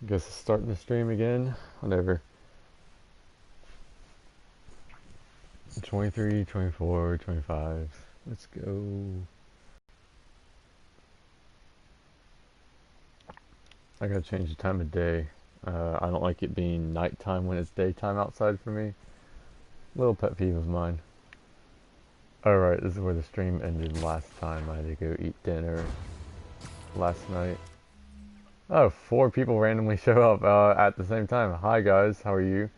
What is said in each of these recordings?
Guess starting the stream again. Whatever. 23, 24, 25. Let's go. I gotta change the time of day. I don't like it being nighttime when it's daytime outside for me. Little pet peeve of mine. Alright, this is where the stream ended last time. I had to go eat dinner last night. Oh, 4 people randomly show up at the same time. Hi guys, how are you?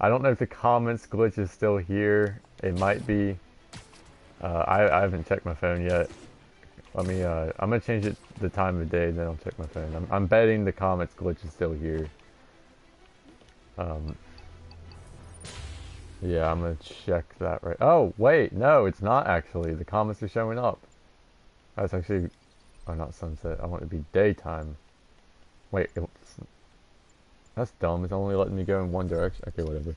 I don't know if the comments glitch is still here. It might be. I haven't checked my phone yet. Let me, I'm gonna change it the time of day, then I'll check my phone. I'm betting the comments glitch is still here. Yeah, I'm gonna check that right. Oh, wait, no, it's not actually. The comments are showing up. That's actually, oh, not sunset. I want it to be daytime. Wait, that's dumb. It's only letting me go in one direction. Okay, whatever.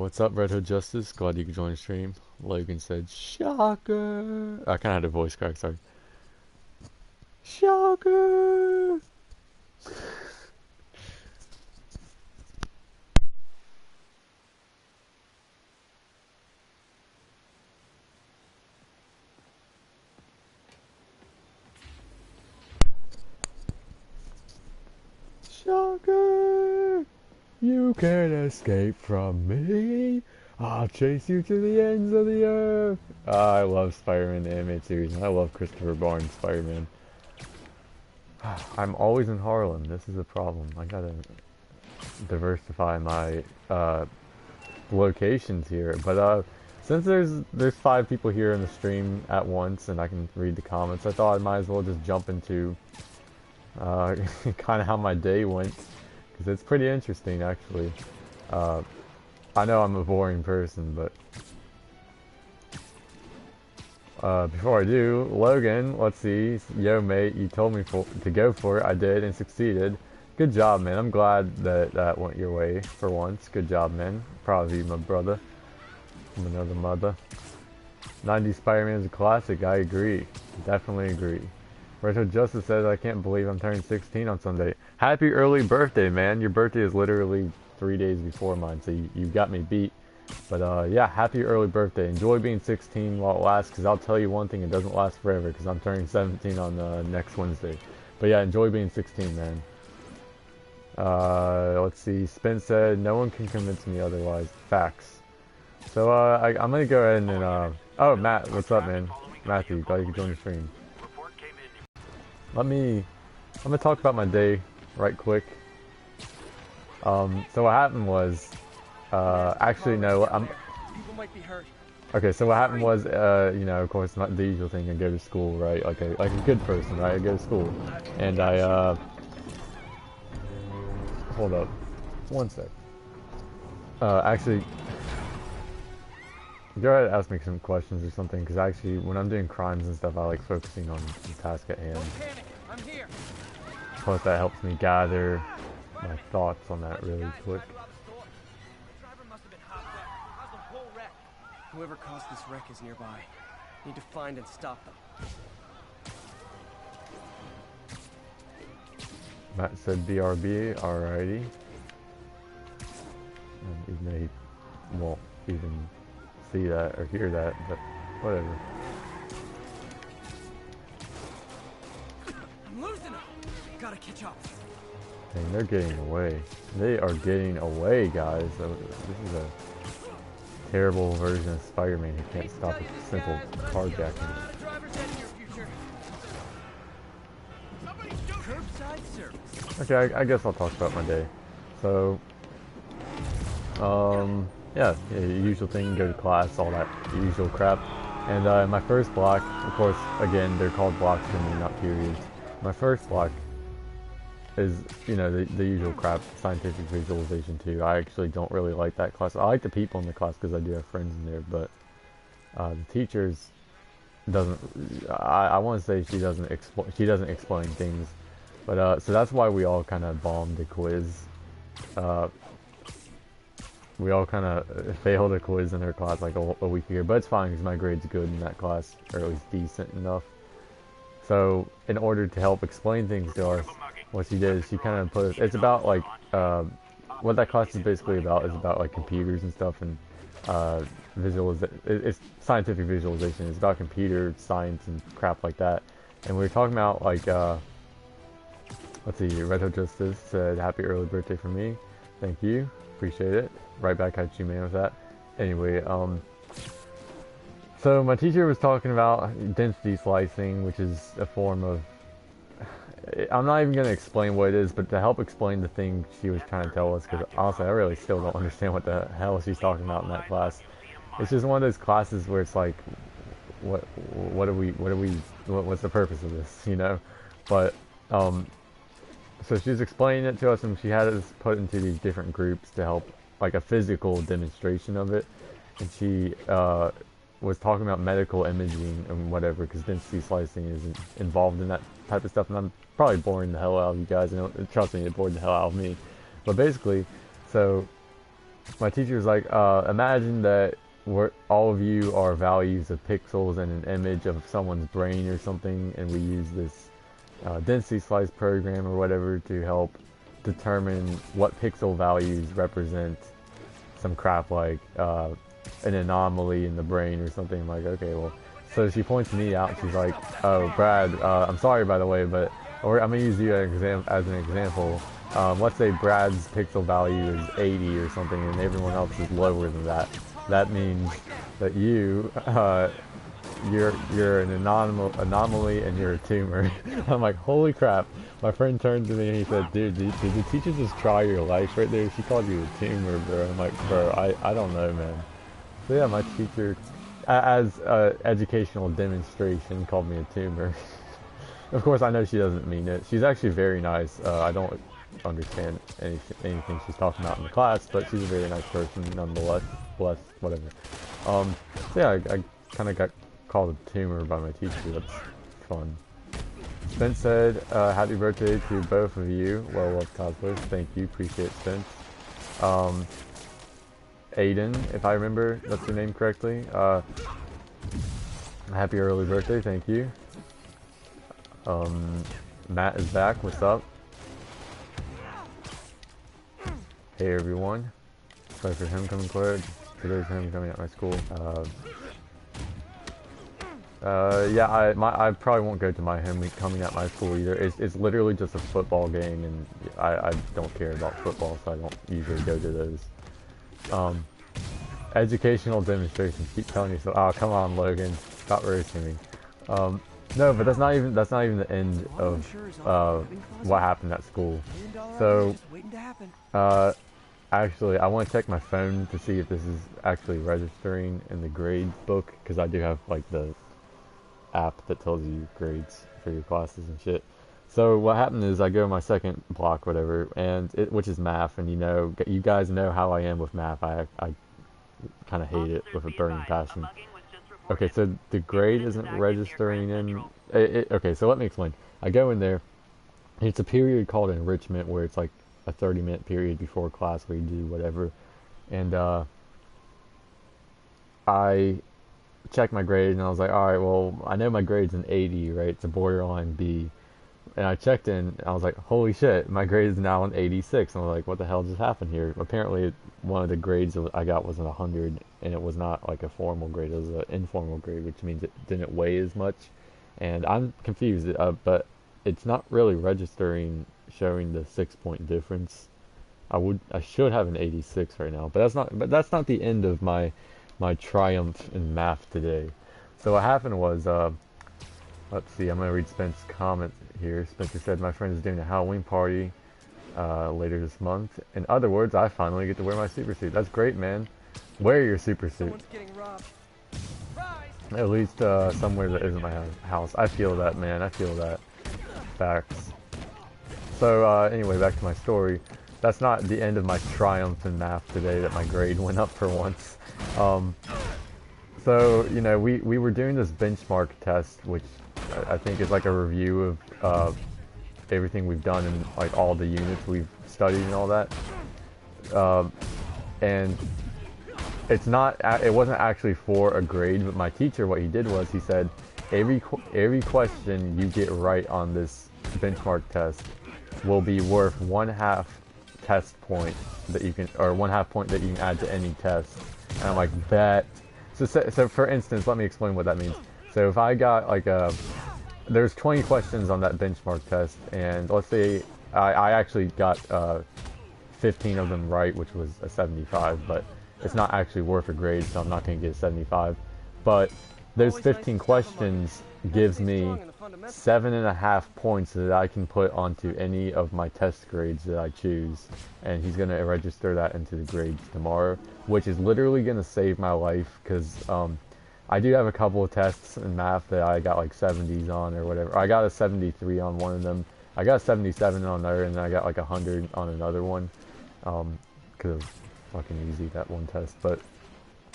What's up, Red Hood Justice? Glad you could join the stream. Logan said, shocker. I kind of had a voice crack, sorry. Shocker! Shocker! You can't escape from me. I'll chase you to the ends of the earth. I love Spider-Man the animated series, and I love Christopher Barnes Spider-Man. I'm always in Harlem. This is a problem. I gotta diversify my locations here. But since there's 5 people here in the stream at once, and I can read the comments, I thought I might as well just jump into kind of how my day went, because it's pretty interesting actually. I know I'm a boring person, but before I do, Logan, let's see. Yo, mate, you told me to go for it. I did and succeeded. Good job, man. I'm glad that that went your way for once. Good job, man. Proud of you, my brother. From another mother. 90s Spider-Man is a classic. I agree. Definitely agree. Retro Justice says, I can't believe I'm turning 16 on Sunday. Happy early birthday, man. Your birthday is literally 3 days before mine, so you got me beat. But yeah, happy early birthday. Enjoy being 16 while it lasts, because I'll tell you one thing, it doesn't last forever, because I'm turning 17 on next Wednesday. But yeah, enjoy being 16, man. Let's see. Spence said, no one can convince me otherwise. Facts. So I'm going to go ahead and... oh, Matt, what's up, man? Matthew, glad you could join the stream. I'm going to talk about my day right quick. So what happened was... actually, no, People might be hurt. Okay, so what happened was, you know, of course, not the usual thing. I go to school, right? Like a good person, right? I go to school, and I hold up, one sec. Actually, go ahead and ask me some questions or something, because actually, when I'm doing crimes and stuff, I like focusing on the task at hand. Don't panic. I'm here. Plus, that helps me gather my thoughts on that really quick. Whoever caused this wreck is nearby. Need to find and stop them. Matt said BRB, alrighty. Even though he won't even see that or hear that, but whatever. I'm losing them. Gotta catch up. Dang, they're getting away. They are getting away, guys. This is a terrible version of Spider-Man who can't stop a simple carjacking. Okay, I guess I'll talk about my day. So, yeah, usual thing, go to class, all that usual crap. And my first block, of course, again, they're called blocks for me, not periods. My first block is, you know, the usual crap, scientific visualization 2. I actually don't really like that class. I like the people in the class because I do have friends in there, but the teachers doesn't. I want to say she doesn't explain things, but so that's why we all kind of bombed the quiz. We all kind of failed a quiz in her class like a week ago, but it's fine because my grade's good in that class, or at least decent enough. So in order to help explain things to us, what she did is she kind of put, it's about like, what that class is basically about is about like computers and stuff and it's scientific visualization. It's about computer science and crap like that. And we were talking about like, let's see, Red Hook Justice said, happy early birthday for me. Thank you. Appreciate it. Right back at you, man, with that. Anyway, so my teacher was talking about density slicing, which is a form of, I'm not even going to explain what it is, but to help explain the thing she was trying to tell us, because honestly, I really still don't understand what the hell she's talking about in that class. It's just one of those classes where it's like, what's the purpose of this, you know? But, so she was explaining it to us, and she had us put into these different groups to help, like a physical demonstration of it. And she was talking about medical imaging and whatever, because density slicing is involved in that type of stuff. And I'm probably boring the hell out of you guys, and trust me, it bored the hell out of me. But basically, so my teacher was like, imagine that all of you are values of pixels and an image of someone's brain or something, and we use this density slice program or whatever to help determine what pixel values represent some crap like an anomaly in the brain or something. I'm like, okay, well, so she points me out. She's like, oh, Brad, I'm sorry by the way, but I'm gonna use you as an example. Let's say Brad's pixel value is 80 or something, and everyone else is lower than that. That means that you're an anomaly and you're a tumor. I'm like, holy crap. My friend turned to me and he said, dude, did the teacher just try your life right there? She called you a tumor, bro. I'm like, bro, I don't know, man. So yeah, my teacher, as educational demonstration, called me a tumor. Of course, I know she doesn't mean it. She's actually very nice. I don't understand anything she's talking about in the class, but she's a very nice person nonetheless. Bless, whatever. So yeah, I kind of got called a tumor by my teacher. That's fun. Spence said, happy birthday to both of you. Well loved cosplayers. Thank you. Appreciate it, Spence. Aiden, if I remember that's your name correctly. Happy early birthday. Thank you. Matt is back. What's up? Hey everyone. Sorry for homecoming clerk. Today's homecoming at my school. Yeah, I probably won't go to my homecoming at my school either. It's literally just a football game, and I don't care about football, so I don't usually go to those. Educational demonstrations. Keep telling yourself, oh come on, Logan, stop roasting me. No, but that's not even the end of what happened at school. So, actually, I want to check my phone to see if this is actually registering in the grade book, because I do have like the app that tells you grades for your classes and shit. So what happened is I go to my second block, whatever, and which is math, and you guys know how I am with math. I kind of hate it with a burning passion. Okay, so the grade isn't registering in. Okay, so let me explain. I go in there. And it's a period called enrichment, where it's like a 30-minute period before class where you do whatever. And I checked my grade, and I was like, all right, well, I know my grade's an 80, right? It's a borderline B. And I checked in, and I was like, holy shit, my grade is now an 86. And I was like, what the hell just happened here? Apparently, one of the grades I got wasn't 100, and it was not like a formal grade. It was an informal grade, which means it didn't weigh as much. And I'm confused, but it's not really registering, showing the 6-point difference. I should have an 86 right now, but that's not the end of my triumph in math today. So what happened was, let's see, I'm gonna read Spence's comment here. Spencer said, my friend is doing a Halloween party later this month. In other words, I finally get to wear my super suit. That's great, man. Wear your super suit. Someone's getting robbed. At least somewhere that isn't my house. I feel that, man. I feel that. Facts. So anyway, back to my story. That's not the end of my triumph in math today, that my grade went up for once. So, you know, we were doing this benchmark test, which I think is like a review of everything we've done and like all the units we've studied and all that. And it wasn't actually for a grade, but my teacher, what he did was he said, every question you get right on this benchmark test, will be worth 1/2 test point that you can, or 1/2 point that you can add to any test. And I'm like, bet. So for instance, let me explain what that means. So if I got like there's 20 questions on that benchmark test, and let's say I actually got 15 of them right, which was a 75, but it's not actually worth a grade, so I'm not going to get a 75. But those 15 questions gives me 7.5 points that I can put onto any of my test grades that I choose, and he's going to register that into the grades tomorrow, which is literally going to save my life, because I do have a couple of tests in math that I got like 70s on or whatever. I got a 73 on one of them. I got a 77 on another, and then I got like 100 on another one. Because fucking easy, that one test. But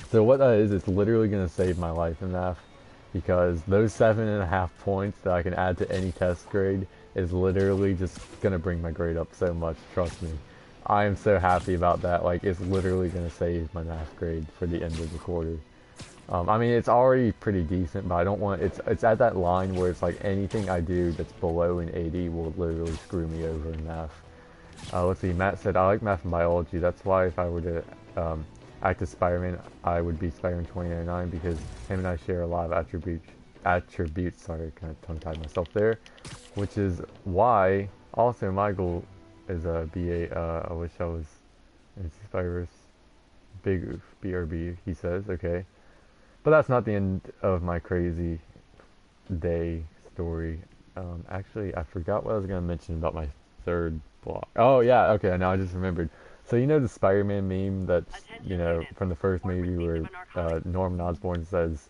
so what that is, it's literally going to save my life in math, because those 7.5 points that I can add to any test grade is literally just going to bring my grade up so much. Trust me. I am so happy about that. Like, it's literally going to save my math grade for the end of the quarter. I mean, it's already pretty decent, but I don't want, it's at that line where it's like anything I do that's below an 80 will literally screw me over in math. Let's see, Matt said, I like math and biology. That's why if I were to act as Spider-Man, I would be Spider-Man 2099, because him and I share a lot of attributes, sorry, kind of tongue-tied myself there, which is why also my goal is I wish I was in Spider-Verse, big oof, BRB, he says, okay. But that's not the end of my crazy day story. Actually, I forgot what I was going to mention about my third block. Oh, yeah, okay, now I just remembered. So you know the Spider-Man meme that's, you know, from the first movie where Norman Osborn says,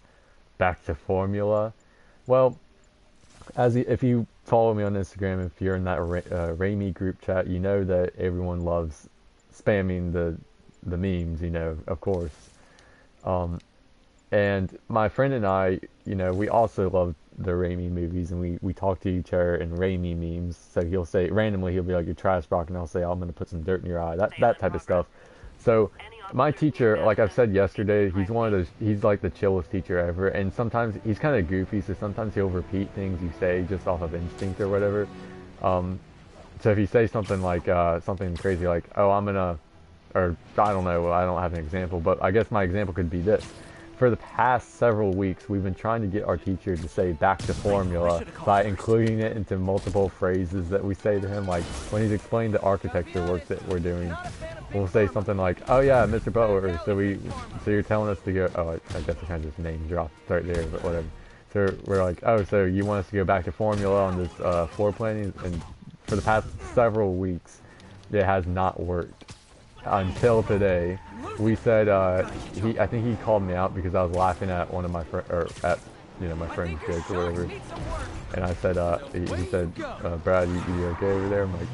back to formula? Well, if you follow me on Instagram, if you're in that Raimi group chat, you know that everyone loves spamming the memes, you know, of course. And my friend and I, you know, we also love the Raimi movies, and we talk to each other in Raimi memes. So he'll say, randomly, he'll be like, you're trash, Brock, and I'll say, I'm going to put some dirt in your eye, that type of stuff. So my teacher, like I've said yesterday, he's like the chillest teacher ever, and sometimes he's kind of goofy, so sometimes he'll repeat things you say just off of instinct or whatever. So if you say something like, something crazy like, oh, or I don't know, I don't have an example, but I guess my example could be this. For the past several weeks, we've been trying to get our teacher to say back to formula by including it into multiple phrases that we say to him. Like when he's explaining the architecture work that we're doing, we'll say something like, oh yeah, Mr. Butler, so you're telling us to go, oh, I guess I kind of just name dropped right there, but whatever. So we're like, oh, so you want us to go back to formula on this floor planning? And for the past several weeks, it has not worked. Until today, we said I think he called me out because I was laughing at one of my my friend's joke or whatever, and I said he said, Brad, you okay over there? I'm like,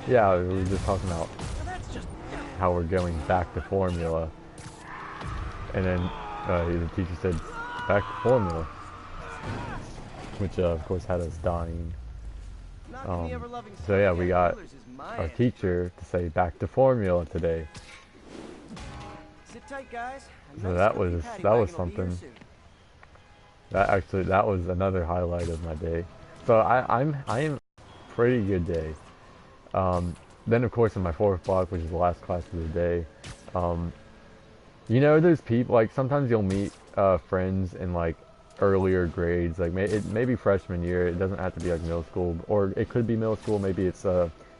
yeah, we were just talking about how we're going back to formula, and then the teacher said back to formula, which of course had us dying. So yeah, we got our teacher to say back to formula today. Sit tight, guys. So that was something. That was another highlight of my day. So I am pretty good day. Then of course in my fourth block, which is the last class of the day, you know, there's people like sometimes you'll meet friends in like earlier grades, like maybe freshman year. It doesn't have to be like middle school, or it could be middle school. Maybe it's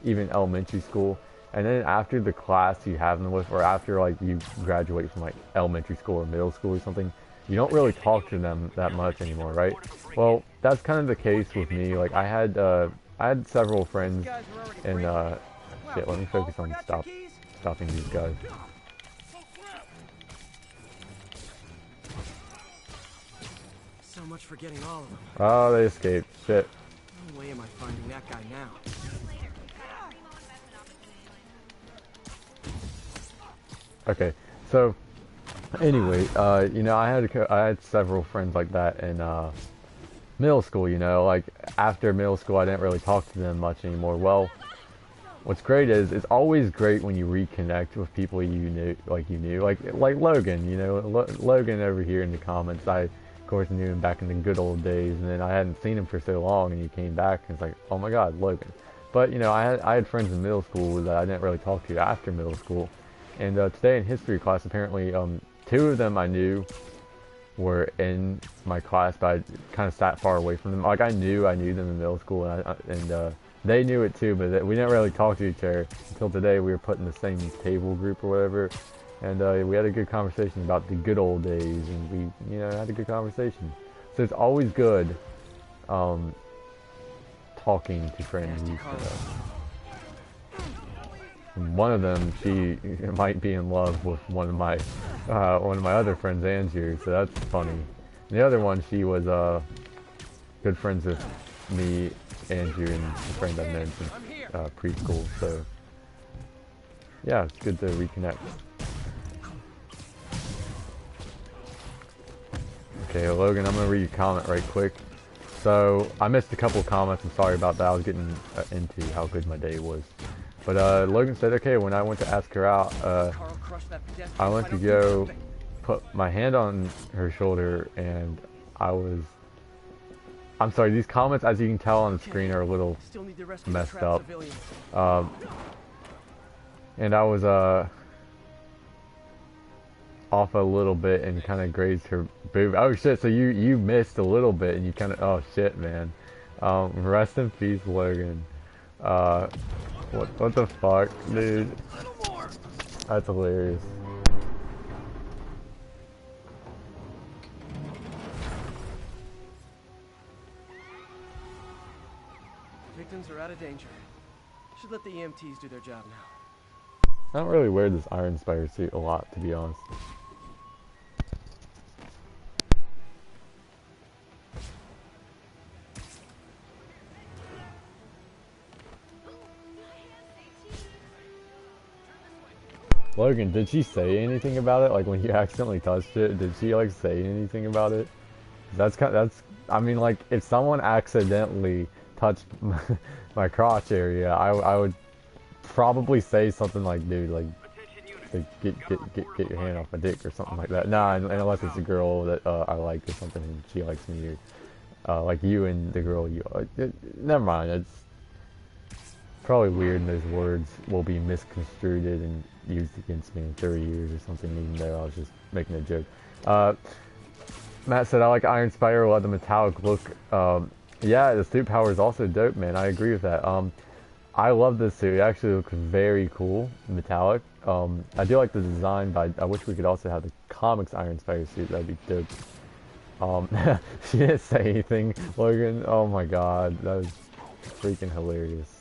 even elementary school. And then after the class you have them with, or after like you graduate from like elementary school or middle school or something, you don't really talk to them that much anymore, right? Well, that's kind of the case with me. Like I had several friends, and shit. Let me focus on stopping these guys. So much for getting all of them. Oh, they escaped. Shit. No way am I finding that guy now. Okay, so anyway, you know, I had several friends like that in middle school. You know, like after middle school, I didn't really talk to them much anymore. Well, what's great is it's always great when you reconnect with people you knew, like Logan. You know, Logan over here in the comments. I of course knew him back in the good old days, and then I hadn't seen him for so long, and he came back, and it's like, oh my God, Logan. But, you know, I had friends in middle school that I didn't really talk to after middle school. And today in history class, apparently, two of them I knew were in my class, but I kind of sat far away from them. Like, I knew them in middle school, and they knew it too, but we didn't really talk to each other until today. We were put in the same table group or whatever, and we had a good conversation about the good old days, and we, you know, had a good conversation. So it's always good talking to friends. One of them, she might be in love with one of my other friends, Andrew. So that's funny. And the other one, she was good friends with me, Andrew, and the friend I've known since preschool. So yeah, it's good to reconnect. Okay, Logan, I'm gonna read your comment right quick. So I missed a couple of comments. I'm sorry about that. I was getting into how good my day was. But Logan said, okay, when I went to ask her out, I went to go put my hand on her shoulder, and I'm sorry, these comments, as you can tell on the screen, are a little messed up. And I was off a little bit and kind of grazed her boob. Oh shit, so you missed a little bit, and you kind of, oh shit, man. Rest in peace, Logan. What the fuck, dude? That's hilarious. Victims are out of danger. Should let the EMTs do their job now. I don't really wear this Iron Spider suit a lot, to be honest. Logan, did she say anything about it? Like when you accidentally touched it, did she like say anything about it? I mean, like if someone accidentally touched my crotch area, I would probably say something like, dude, like get your hand off my dick or something like that. Nah, unless it's a girl that I like or something and she likes me, or like you and the girl you never mind. It's probably weird, and those words will be misconstrued and used against me in 30 years or something, even though I was just making a joke. Matt said, I like Iron Spider, I love the metallic look. Yeah, the suit power is also dope, man. I agree with that. I love this suit. It actually looks very cool, metallic. I do like the design, but I wish we could also have the comics Iron Spider suit. That'd be dope. She didn't say anything, Logan. Oh my god, that was freaking hilarious.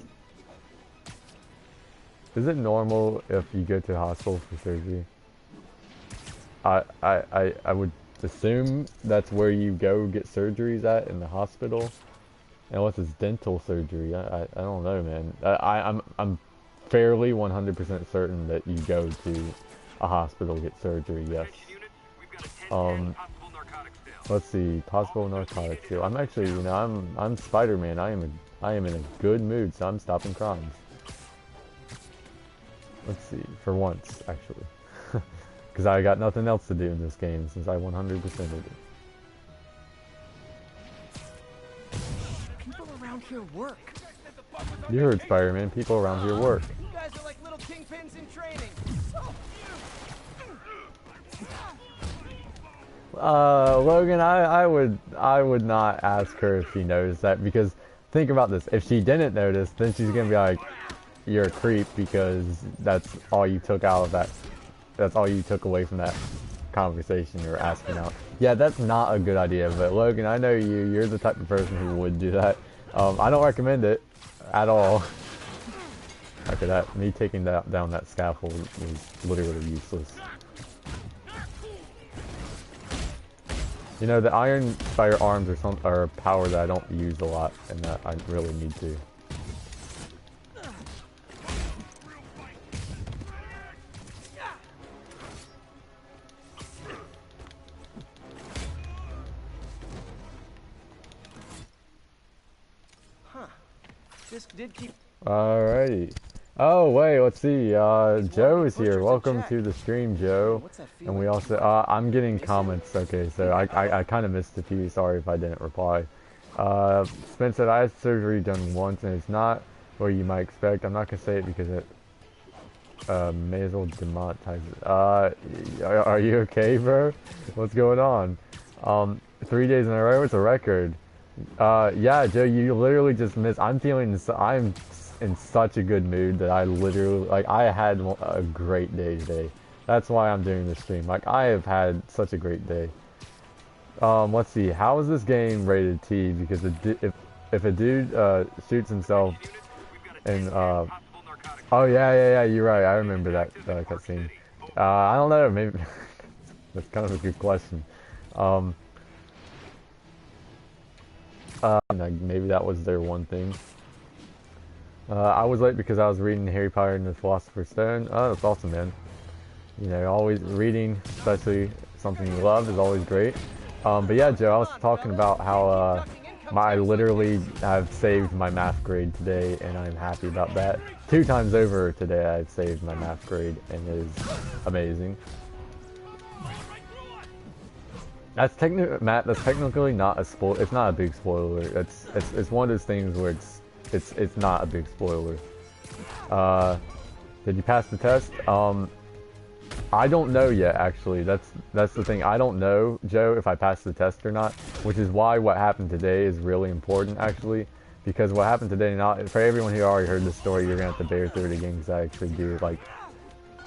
Is it normal if you go to the hospital for surgery? I would assume that's where you go get surgeries at, in the hospital. Unless it's dental surgery. I don't know, man. I'm fairly 100% certain that you go to a hospital to get surgery, yes. Let's see, possible narcotics deal. I'm actually, you know, I'm Spider-Man. I am in a good mood, so I'm stopping crimes. Let's see, for once, actually. Because I got nothing else to do in this game since I 100%ed it. People around here work. You heard Spider-Man, people around here work. You guys are like little kingpins in training. Logan, I would not ask her if she noticed that, because think about this. If she didn't notice, then she's gonna be like, you're a creep because that's all you took out of that. That's all you took away from that conversation you're asking out. Yeah, that's not a good idea, but Logan, I know you're the type of person who would do that. I don't recommend it at all. After that, me taking down that scaffold was literally useless. You know, the Iron Spider arms are a power that I don't use a lot, and that I really need to. This did keep. Alrighty. Oh wait, let's see. Joe is here. Welcome to the stream, Joe. And we also, I'm getting comments. Okay, so I kind of missed a few. Sorry if I didn't reply. Spence said I had surgery done once, and it's not what you might expect. I'm not gonna say it because it may as well demonetize it. Are you okay, bro? What's going on? 3 days in a row, it's a record. Yeah, Joe, you literally just missed. I'm in such a good mood that I literally, like, I had a great day today. That's why I'm doing this stream. Like, I have had such a great day. Let's see. How is this game rated T? Because if a dude shoots himself and oh yeah, you're right. I remember that cutscene. I don't know. Maybe that's kind of a good question. Maybe that was their one thing. I was late because I was reading Harry Potter and the Philosopher's Stone. Oh, that's awesome, man. You know, always reading, especially something you love, is always great. But yeah, Joe, I was talking about how I literally have saved my math grade today, and I'm happy about that. 2 times over today, I've saved my math grade, and it is amazing. That's technically not a spoiler. It's not a big spoiler. It's one of those things where it's not a big spoiler. Did you pass the test? I don't know yet, actually. That's the thing. I don't know, Joe, if I passed the test or not, which is why what happened today is really important, actually. Because what happened today, for everyone who already heard the story, you're going to have to bear through it again, because I actually do like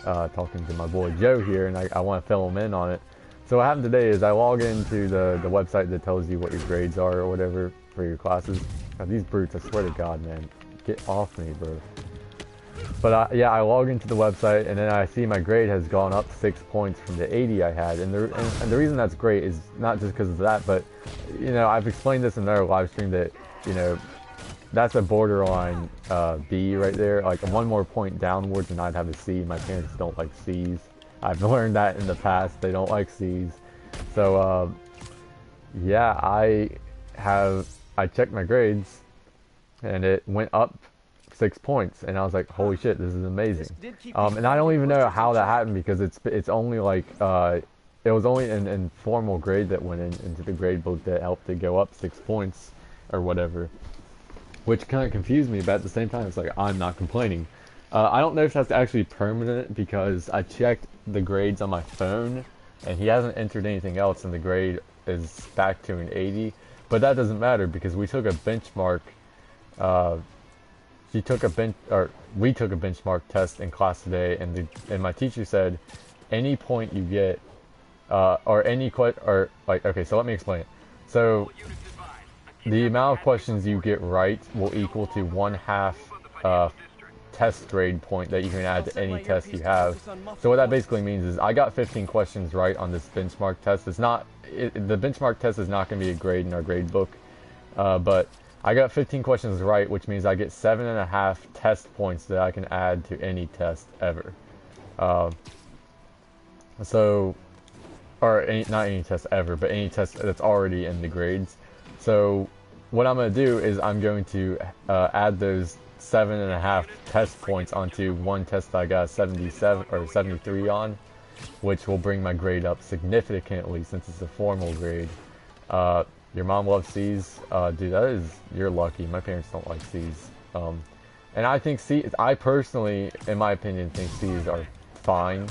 talking to my boy Joe here, and I want to fill him in on it. So what happened today is I log into the website that tells you what your grades are or whatever for your classes. God, these brutes, I swear to God, man. Get off me, bro. But yeah, I log into the website, and then I see my grade has gone up 6 points from the 80 I had. And the reason that's great is not just because of that, but, you know, I've explained this in another live stream that, you know, that's a borderline B right there. Like, one more point downwards and I'd have a C. My parents don't like C's. I've learned that in the past. They don't like C's. So, yeah, I checked my grades, and it went up 6 points, and I was like, holy shit, this is amazing. And I don't even know how that happened, because it's only like it was only an informal grade that went into the grade book that helped it go up 6 points or whatever, which kind of confused me, but at the same time it's like, I'm not complaining. I don't know if that's actually permanent, because I checked the grades on my phone and he hasn't entered anything else, and the grade is back to an 80, but that doesn't matter because we took a benchmark we took a benchmark test in class today, and my teacher said any point you get okay, so let me explain it. So the amount of questions you get right will equal to 1/2 test grade point that you can add to any test you have. So what that basically means is I got 15 questions right on this benchmark test. The benchmark test is not going to be a grade in our grade book, but I got 15 questions right, which means I get 7.5 test points that I can add to any test ever. Not any test ever, but any test that's already in the grades. So what I'm going to do is I'm going to add those 7.5 test points onto one test that I got 77 or 73 on, which will bring my grade up significantly since it's a formal grade. Your mom loves C's, dude. You're lucky. My parents don't like C's, and I think I personally, in my opinion, think C's are fine.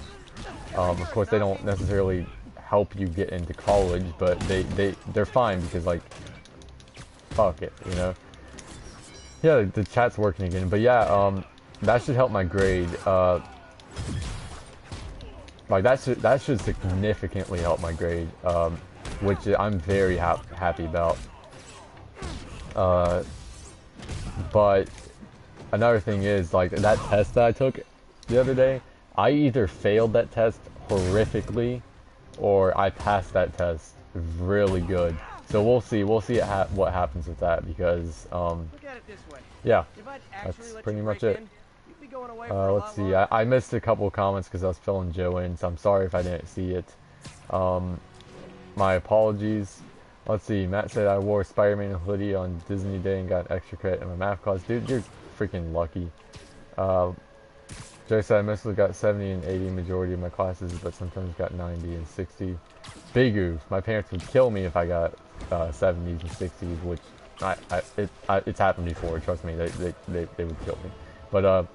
Of course, they don't necessarily help you get into college, but they're fine because, like, fuck it, you know. Yeah, the chat's working again, but yeah, that should help my grade. Like that should significantly help my grade, which I'm very happy about. But another thing is, like, that test that I took the other day, I either failed that test horrifically, or I passed that test really good. So we'll see what happens with that, because Look at it this way. yeah, If I'd that's actually let pretty you much break it. in, you'd be going away for a Let's lot see, longer. I missed a couple of comments because I was filling Joe in, so I'm sorry if I didn't see it. My apologies. Let's see, Matt said I wore Spider-Man hoodie on Disney Day and got extra credit in my math class. Dude, you're freaking lucky. Joe said I mostly got 70 and 80 majority of my classes, but sometimes got 90 and 60. Big oof. My parents would kill me if I got 70s and 60s, which it's happened before. Trust me, they would kill me. But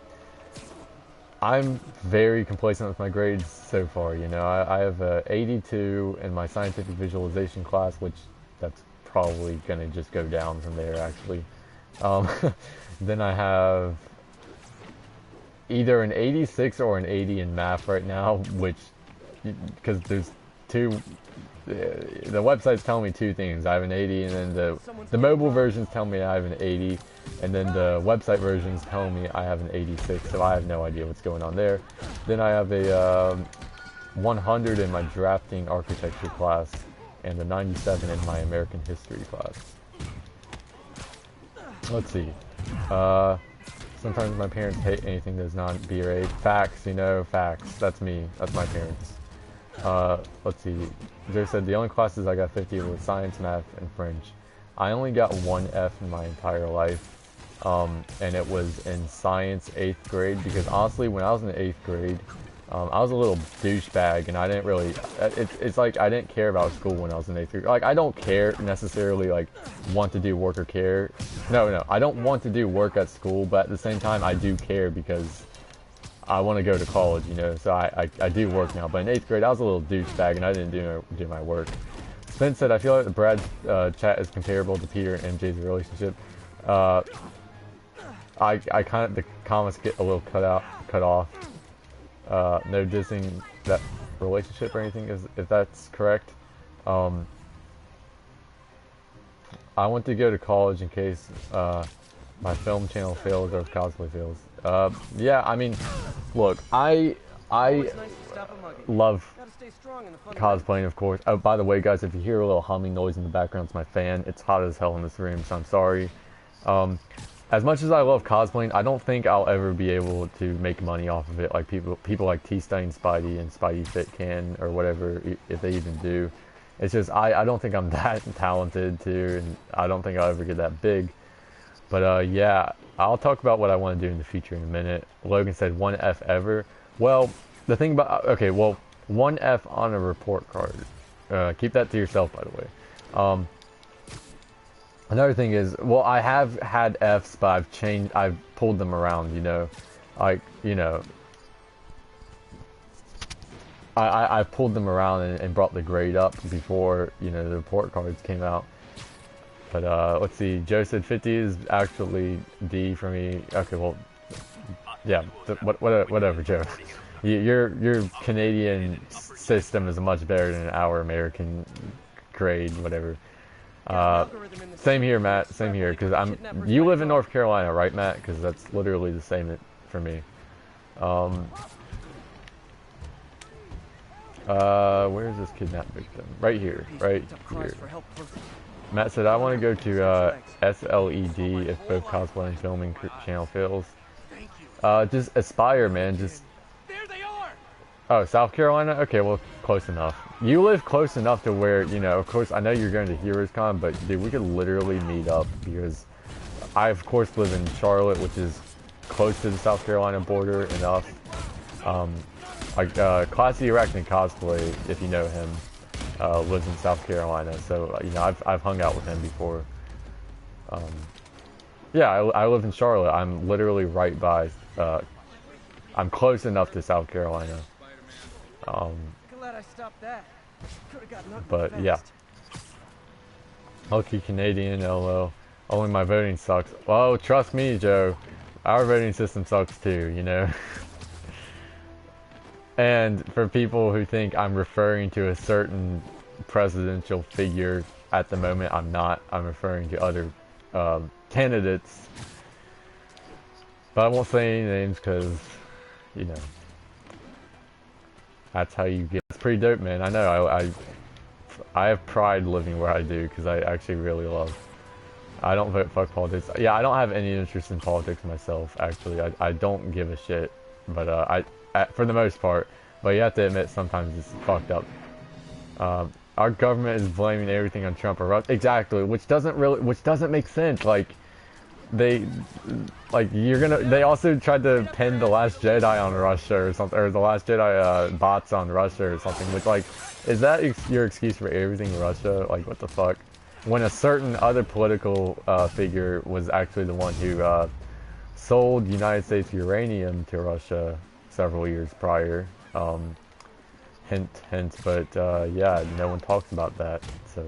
I'm very complacent with my grades so far. You know, I have a 82 in my scientific visualization class, which that's probably gonna just go down from there actually. Um, then I have either an 86 or an 80 in math right now, which, because there's two, the website's telling me two things. I have an 80, and then the mobile versions tell me I have an 80, and then the website versions tell me I have an 86, so I have no idea what's going on there. Then I have a 100 in my drafting architecture class, and a 97 in my American history class. Let's see. Sometimes my parents hate anything that's not B or A. Facts, you know, facts. That's me. That's my parents. Let's see. Joe said the only classes I got 50 were science, math, and French. I only got one F in my entire life. And it was in science 8th grade, because honestly, when I was in the 8th grade, I was a little douchebag, and I didn't really, it's like I didn't care about school when I was in 8th grade. Like, I don't care necessarily, like, want to do work or care. No, I don't want to do work at school, but at the same time, I do care because I want to go to college, you know, so I do work now. But in 8th grade, I was a little douchebag, and I didn't do my work. Spence said, I feel like Brad's chat is comparable to Peter and MJ's relationship. I kind of, the comments get a little cut off. No dissing that relationship or anything, if that's correct. I want to go to college in case my film channel fails or if cosplay fails. Yeah, I mean, look, I love cosplaying, of course. Oh, by the way, guys, if you hear a little humming noise in the background, it's my fan. It's hot as hell in this room, so I'm sorry. As much as I love cosplaying, I don't think I'll ever be able to make money off of it like people like T-Stain Spidey and Spidey Fit can, or whatever, if they even do. It's just, I don't think I'm that talented to, and I don't think I'll ever get that big. But yeah, I'll talk about what I want to do in the future in a minute. Logan said 1F ever. Well, the thing about, okay, well, 1F on a report card. Keep that to yourself, by the way. Another thing is, well, I have had Fs, but I've pulled them around, you know, like, you know, I've pulled them around and brought the grade up before, you know, the report cards came out. But let's see, Joe said 50 is actually D for me. Okay, well, yeah, whatever, Joe. Your Canadian system is much better than our American grade, whatever. Same here, Matt. Same here, because you live in North Carolina, right, Matt? Because that's literally the same for me. Where's this kidnapped victim? Right here, right here. Matt said, I want to go to SLED if both cosplay and filming channel fails. Just Aspire, man. Just. Oh, South Carolina? Okay, well, close enough. You live close enough to where, you know, of course, I know you're going to Heroes Con, but, dude, we could literally meet up, because I, of course, live in Charlotte, which is close to the South Carolina border enough. Classy Arachnid Cosplay, if you know him, lives in South Carolina, so, you know, I've hung out with him before. Yeah, I live in Charlotte. I'm literally right by, I'm close enough to South Carolina. But yeah, lucky Canadian, LO. Only my voting sucks. Well, trust me, Joe, our voting system sucks too, you know. And for people who think I'm referring to a certain presidential figure at the moment, I'm not. I'm referring to other candidates. But I won't say any names because, you know, that's how you get. It's pretty dope, man. I know. I have pride living where I do, because I actually really love. I don't vote fuck politics. Yeah, I don't have any interest in politics myself. Actually, I don't give a shit. But for the most part. But you have to admit, sometimes it's fucked up. Our government is blaming everything on Trump or Russia. Exactly, which doesn't make sense. Like. They also tried to pin The Last Jedi on Russia or something, or The Last Jedi bots on Russia or something, which, like, is that your excuse for everything Russia? Like, what the fuck? when a certain other political figure was actually the one who sold United States uranium to Russia several years prior. Hint, hint, but yeah, no one talks about that, so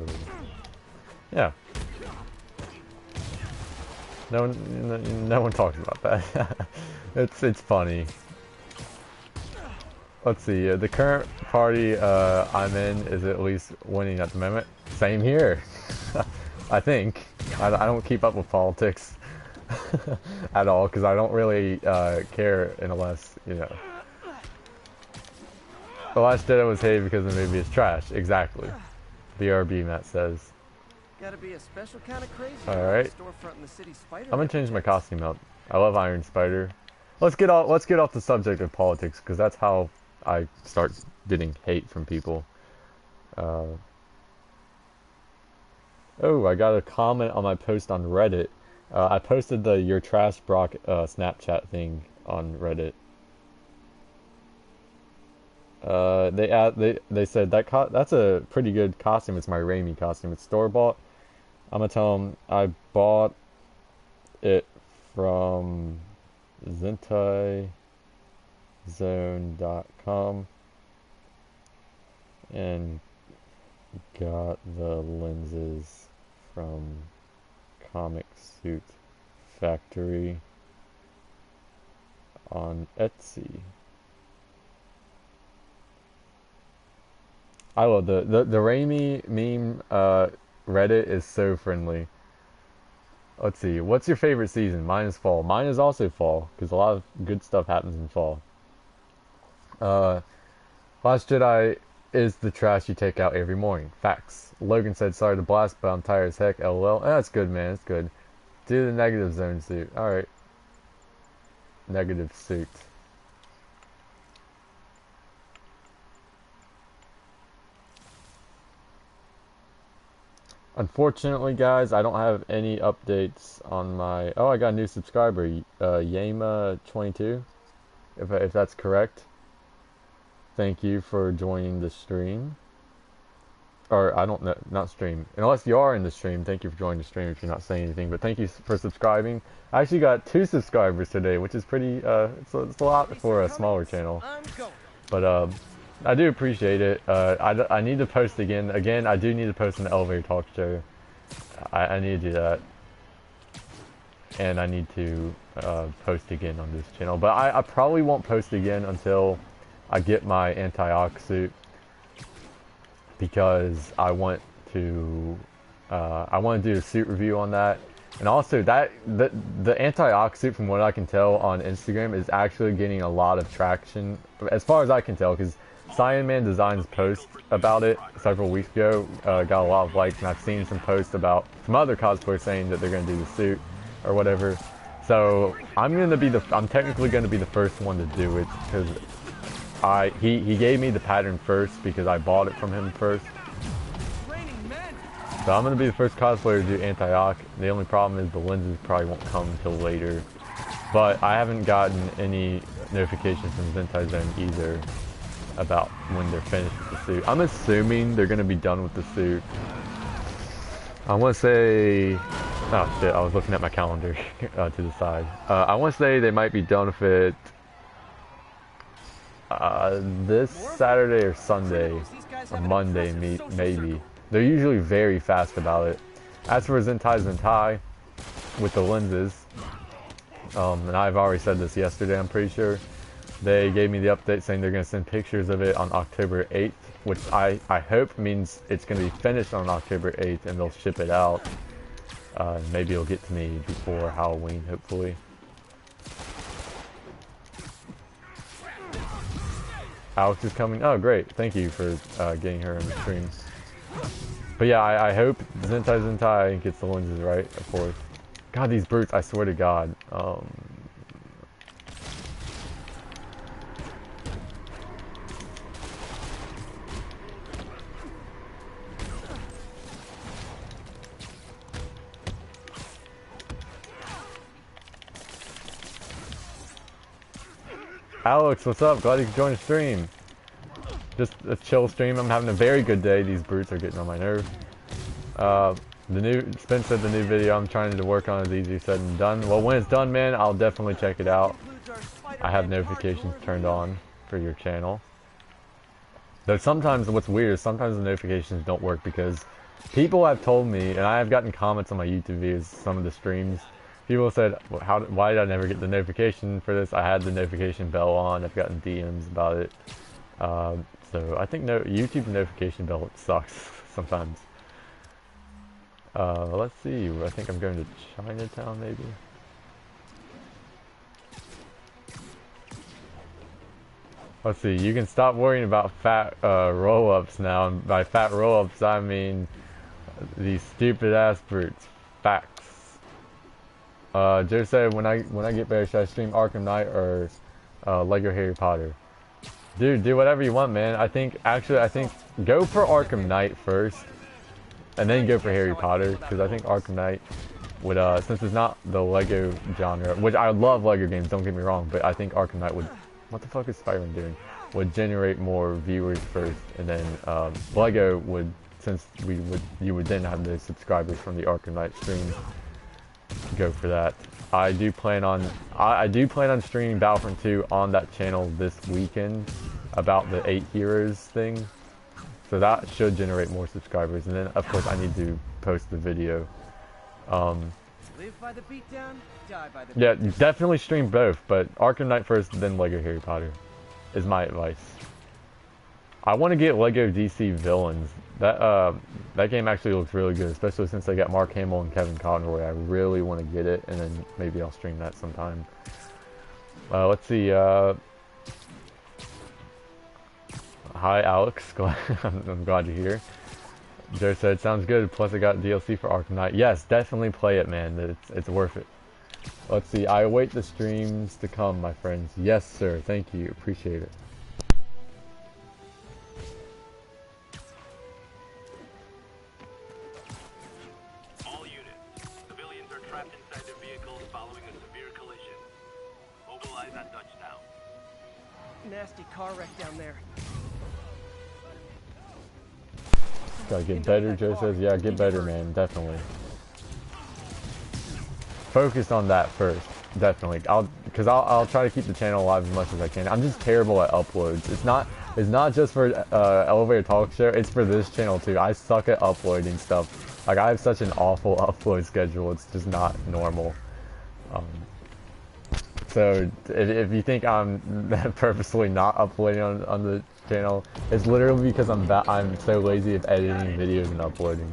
yeah. No one talks about that. It's funny. Let's see, the current party I'm in is at least winning at the moment. Same here. I think. I don't keep up with politics at all, because I don't really care unless, you know. The Last Jedi was hated because the movie is trash. Exactly. BRB, Matt says. Gotta be a special kind of crazy. Alright. Storefront in the city spider. I'm gonna change my costume up. I love Iron Spider. Let's get off the subject of politics, because that's how I start getting hate from people. Oh, I got a comment on my post on Reddit. I posted the "Your Trash Brock" Snapchat thing on Reddit. They said that's a pretty good costume. It's my Raimi costume. It's store bought. I'm gonna tell them I bought it from ZentaiZone.com and got the lenses from Comic Suit Factory on Etsy. I love the Raimi meme. Reddit is so friendly. Let's see. What's your favorite season? Mine is fall. Mine is also fall, because a lot of good stuff happens in fall. Last Jedi is the trash you take out every morning. Facts. Logan said, sorry to blast, but I'm tired as heck. LOL. That's good, man. It's good. Do the negative zone suit. Alright. Negative suit. Unfortunately, guys, I don't have any updates on my... Oh, I got a new subscriber, Yama22, if that's correct. Thank you for joining the stream. Or, I don't know, not stream. Unless you are in the stream, thank you for joining the stream if you're not saying anything. But thank you for subscribing. I actually got 2 subscribers today, which is pretty... it's a lot for a smaller channel. But, I do appreciate it. I need to post again. I do need to post an elevator talk show. I need to do that. And I need to post again on this channel. But I probably won't post again until I get my anti-ox suit. Because I want to do a suit review on that. And also, the anti-ox suit, from what I can tell on Instagram, is actually getting a lot of traction. As far as I can tell, because Cyan Man Designs post about it several weeks ago got a lot of likes, and I've seen some posts about some other cosplayers saying that they're going to do the suit or whatever. So I'm technically going to be the first one to do it, because he gave me the pattern first because I bought it from him first. So I'm going to be the first cosplayer to do anti-ox. The only problem is the lenses probably won't come until later. But I haven't gotten any notifications from Zentai Zone either about when they're finished with the suit. I'm assuming they're going to be done with the suit. I want to say... Oh shit, I was looking at my calendar to the side. I want to say they might be done with it this Saturday or Sunday or Monday, maybe. They're usually very fast about it. As for Zentai with the lenses, and I've already said this yesterday, I'm pretty sure, they gave me the update saying they're going to send pictures of it on October 8th, which I hope means it's going to be finished on October 8th and they'll ship it out. Maybe it'll get to me before Halloween, hopefully. Alex is coming. Oh, great. Thank you for getting her in the stream. But yeah, I hope Zentai gets the lenses right, of course. God, these brutes, I swear to God. Alex, what's up? Glad you could join the stream. Just a chill stream. I'm having a very good day. These brutes are getting on my nerves. The new Spence said the new video I'm trying to work on is easier said than done. Well, when it's done, man, I'll definitely check it out. I have notifications turned on for your channel. Though sometimes what's weird is sometimes the notifications don't work because people have told me, and I have gotten comments on my YouTube videos, some of the streams. People said, why did I never get the notification for this? I had the notification bell on. I've gotten DMs about it. So I think YouTube notification bell sucks sometimes. Let's see. I think I'm going to Chinatown maybe. Let's see. You can stop worrying about fat roll-ups now. And by fat roll-ups, I mean these stupid ass brutes. Facts. Joe said, when I get better, should I stream Arkham Knight or Lego Harry Potter? Dude, do whatever you want, man. I think go for Arkham Knight first, and then go for Harry Potter, because I think Arkham Knight would, since it's not the Lego genre, which I love Lego games, don't get me wrong, but I think Arkham Knight would, what the fuck is Spider-Man doing? Would generate more viewers first, and then Lego would, since you would then have those subscribers from the Arkham Knight stream. Go for that. I do plan on streaming Battlefront 2 on that channel this weekend about the 8 heroes thing. So that should generate more subscribers, and then of course I need to post the video. Live by the beatdown, die by the yeah, definitely stream both, but Arkham Knight first, then Lego Harry Potter is my advice. I want to get Lego DC Villains. That game actually looks really good, especially since they got Mark Hamill and Kevin Conroy. I really want to get it, and then maybe I'll stream that sometime. Let's see. Hi, Alex. I'm glad you're here. Joe said, sounds good. Plus, I got DLC for Arkham Knight. Yes, definitely play it, man. It's worth it. Let's see. I await the streams to come, my friends. Yes, sir. Thank you. Appreciate it. Nasty car wreck down there. Gotta get better, Joe says. Yeah, get better, man. Definitely. Focus on that first. Definitely. I'll try to keep the channel alive as much as I can. I'm just terrible at uploads. It's not just for Elevator Talk Show. It's for this channel too. I suck at uploading stuff. Like, I have such an awful upload schedule. It's just not normal. So if you think I'm purposely not uploading on the channel, it's literally because I'm so lazy of editing videos and uploading.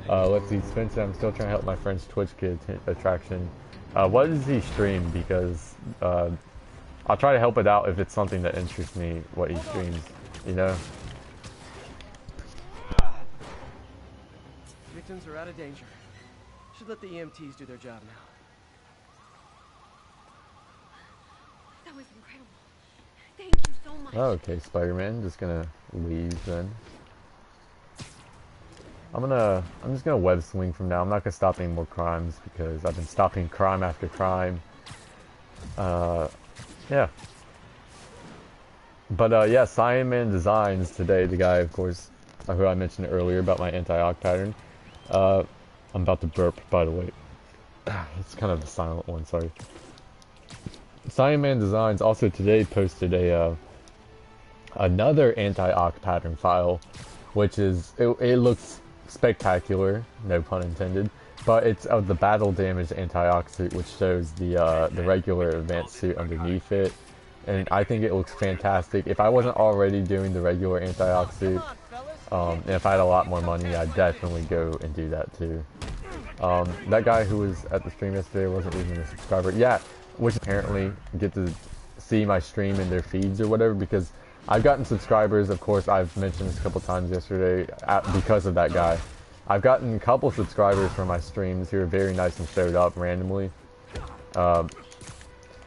Let's see, Spencer, I'm still trying to help my friend's Twitch get attraction. What does he stream? Because I'll try to help it out if it's something that interests me, what he streams, you know? Victims are out of danger. Should let the EMTs do their job now. That was incredible. Thank you so much. Okay, Spider-Man, just gonna leave then. I'm just gonna web swing from now. I'm not gonna stop any more crimes because I've been stopping crime after crime. Yeah. But yeah, Cyan Man Designs today, the guy, of course, who I mentioned earlier about my anti-oct pattern. I'm about to burp, by the way. It's kind of a silent one, sorry. Cyan Man Designs also today posted another anti-oct pattern file, which is, it looks spectacular, no pun intended, but it's of the battle damage anti-oct suit, which shows the regular advanced suit underneath it, and I think it looks fantastic. If I wasn't already doing the regular anti-oct suit, and if I had a lot more money, I'd definitely go and do that too. That guy who was at the stream yesterday wasn't even a subscriber. Yeah, which apparently get to see my stream in their feeds or whatever, because I've gotten subscribers, of course, I've mentioned this a couple times yesterday, because of that guy. I've gotten a couple subscribers from my streams who are very nice and showed up randomly. And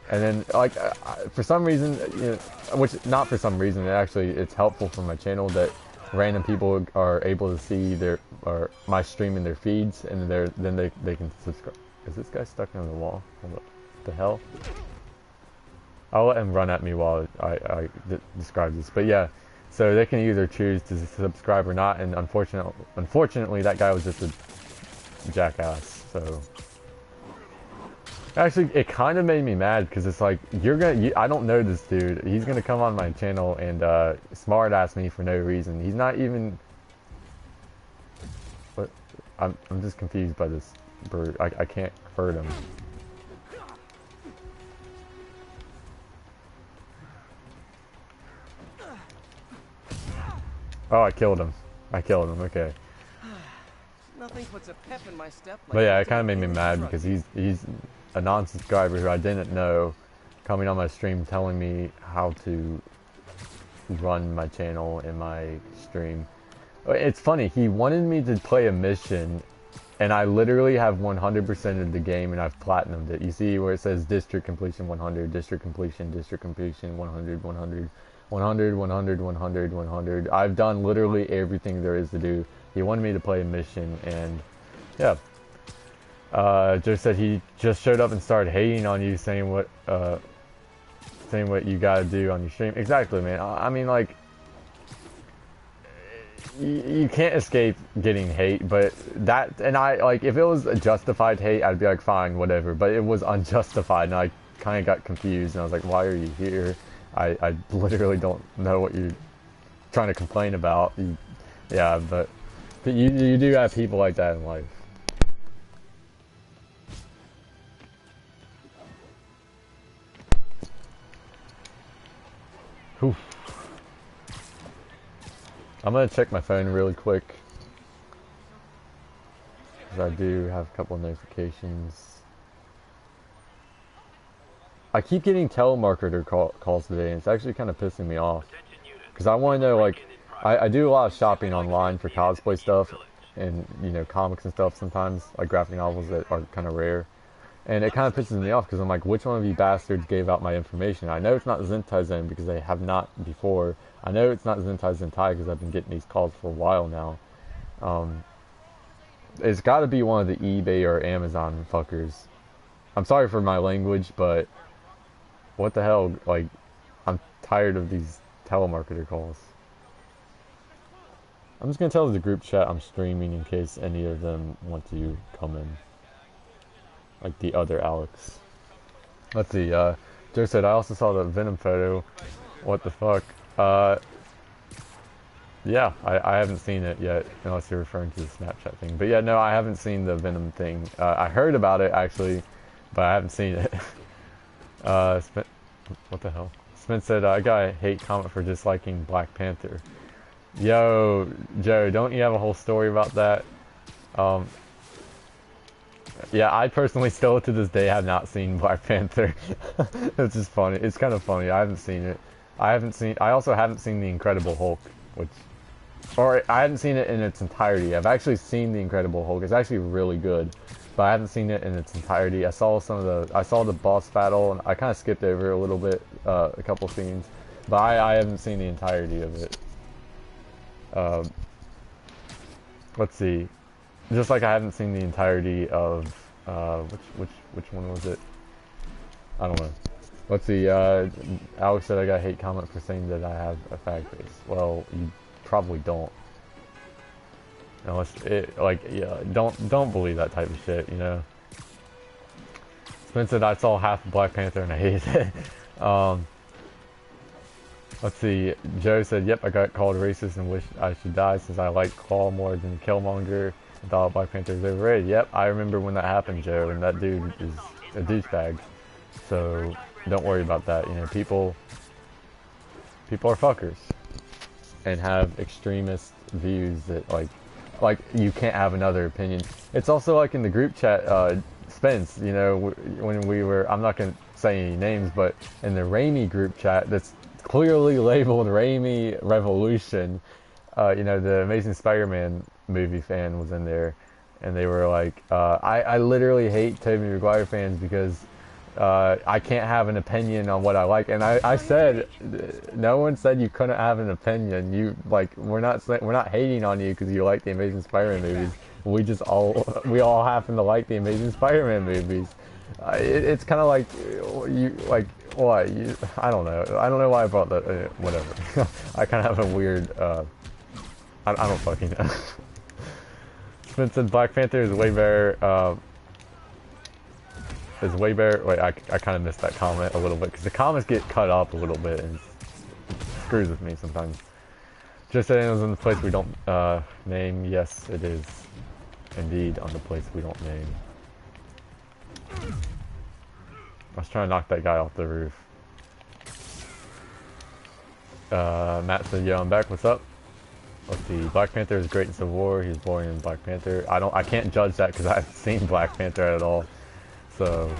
then, like, for some reason, you know, which, not for some reason, it's helpful for my channel that random people are able to see or my stream in their feeds, and then they can subscribe. Is this guy stuck on the wall? Hold up. What the hell? I'll let him run at me while I describe this. But yeah, so they can either choose to subscribe or not, and unfortunately that guy was just jackass. So actually, it kind of made me mad because it's like I don't know this dude. He's gonna come on my channel and smart ass me for no reason. He's not even. But I'm just confused by this bird. I can't hurt him. Oh, I killed him. Okay. Nothing puts a pep in my step like But yeah, it kind of made me mad because he's a non-subscriber who I didn't know, coming on my stream telling me how to run my channel and my stream. It's funny, he wanted me to play a mission, and I literally have 100% of the game, and I've platinumed it. You see where it says district completion 100, district completion 100, 100, 100, 100, 100, 100. I've done literally everything there is to do. He wanted me to play a mission, and yeah. Joe said he just showed up and started hating on you, saying what you gotta do on your stream. Exactly, man. I mean, like, you can't escape getting hate, but that, and I, like, if it was a justified hate, I'd be like, fine, whatever, but it was unjustified, and I kind of got confused, and I was like, why are you here? I literally don't know what you're trying to complain about. Yeah, but you do have people like that in life. Whew. I'm gonna check my phone really quick, because I do have a couple of notifications. I keep getting telemarketer calls today, and it's actually kind of pissing me off. Because I want to know, like, I do a lot of shopping online for cosplay stuff, and, you know, comics and stuff sometimes, like graphic novels that are kind of rare. And it kind of pisses me off, because I'm like, which one of you bastards gave out my information? I know it's not Zentai Zen, because they have not before. I know it's not Zentai Zentai, because I've been getting these calls for a while now. It's got to be one of the eBay or Amazon fuckers. I'm sorry for my language, but what the hell? Like, I'm tired of these telemarketer calls. I'm just gonna tell the group chat I'm streaming in case any of them want to come in. Like the other Alex. Let's see, Joe said, I also saw the Venom photo. What the fuck? Yeah, I haven't seen it yet, unless you're referring to the Snapchat thing. But yeah, no, I haven't seen the Venom thing. I heard about it, actually, but I haven't seen it. What the hell? Spence said, I got a hate comment for disliking Black Panther. Yo, Joe, don't you have a whole story about that? Yeah, I personally still to this day have not seen Black Panther. It's just funny. It's kind of funny. I haven't seen it. I also haven't seen The Incredible Hulk, or I haven't seen it in its entirety. I've actually seen The Incredible Hulk. It's actually really good, but I haven't seen it in its entirety. I saw the boss battle, and I kind of skipped over a little bit, a couple scenes, but I haven't seen the entirety of it. Let's see. Just like I haven't seen the entirety of, which one was it? I don't know. Let's see, Alex said I got a hate comment for saying that I have a fag face. Well, you probably don't. Unless don't believe that type of shit, you know? Spence said I saw half of Black Panther and I hated it. Let's see, Joe said, yep, I got called racist and wish I should die since I like Claw more than Killmonger and thought Black Panther was overrated. Yep, I remember when that happened, Joe, and that dude is a douchebag. So, don't worry about that. You know, people are fuckers and have extremist views that, like you can't have another opinion. It's also like in the group chat, Spence, you know, when we were, I'm not going to say any names, but in the Raimi group chat that's clearly labeled Raimi Revolution, you know, the Amazing Spider-Man movie fan was in there, and they were like, I literally hate Tobey Maguire fans because I can't have an opinion on what I like. And I said, no one said you couldn't have an opinion. You, like, we're not hating on you because you like the Amazing Spider-Man movies. We all happen to like the Amazing Spider-Man movies. It's kind of like you like what I don't know why I brought that. Whatever. I kind of have a weird. I don't fucking know. Smith said Black Panther is way better. Is way better. Wait, I kind of missed that comment a little bit because the comments get cut up a little bit and it screws with me sometimes. Just saying it was in the place we don't name. Yes, it is indeed on the place we don't name. I was trying to knock that guy off the roof. Matt said, "Yo, I'm back. What's up?" Let's see. Black Panther is great in Civil War. He's boring in Black Panther. I can't judge that because I haven't seen Black Panther at all. So,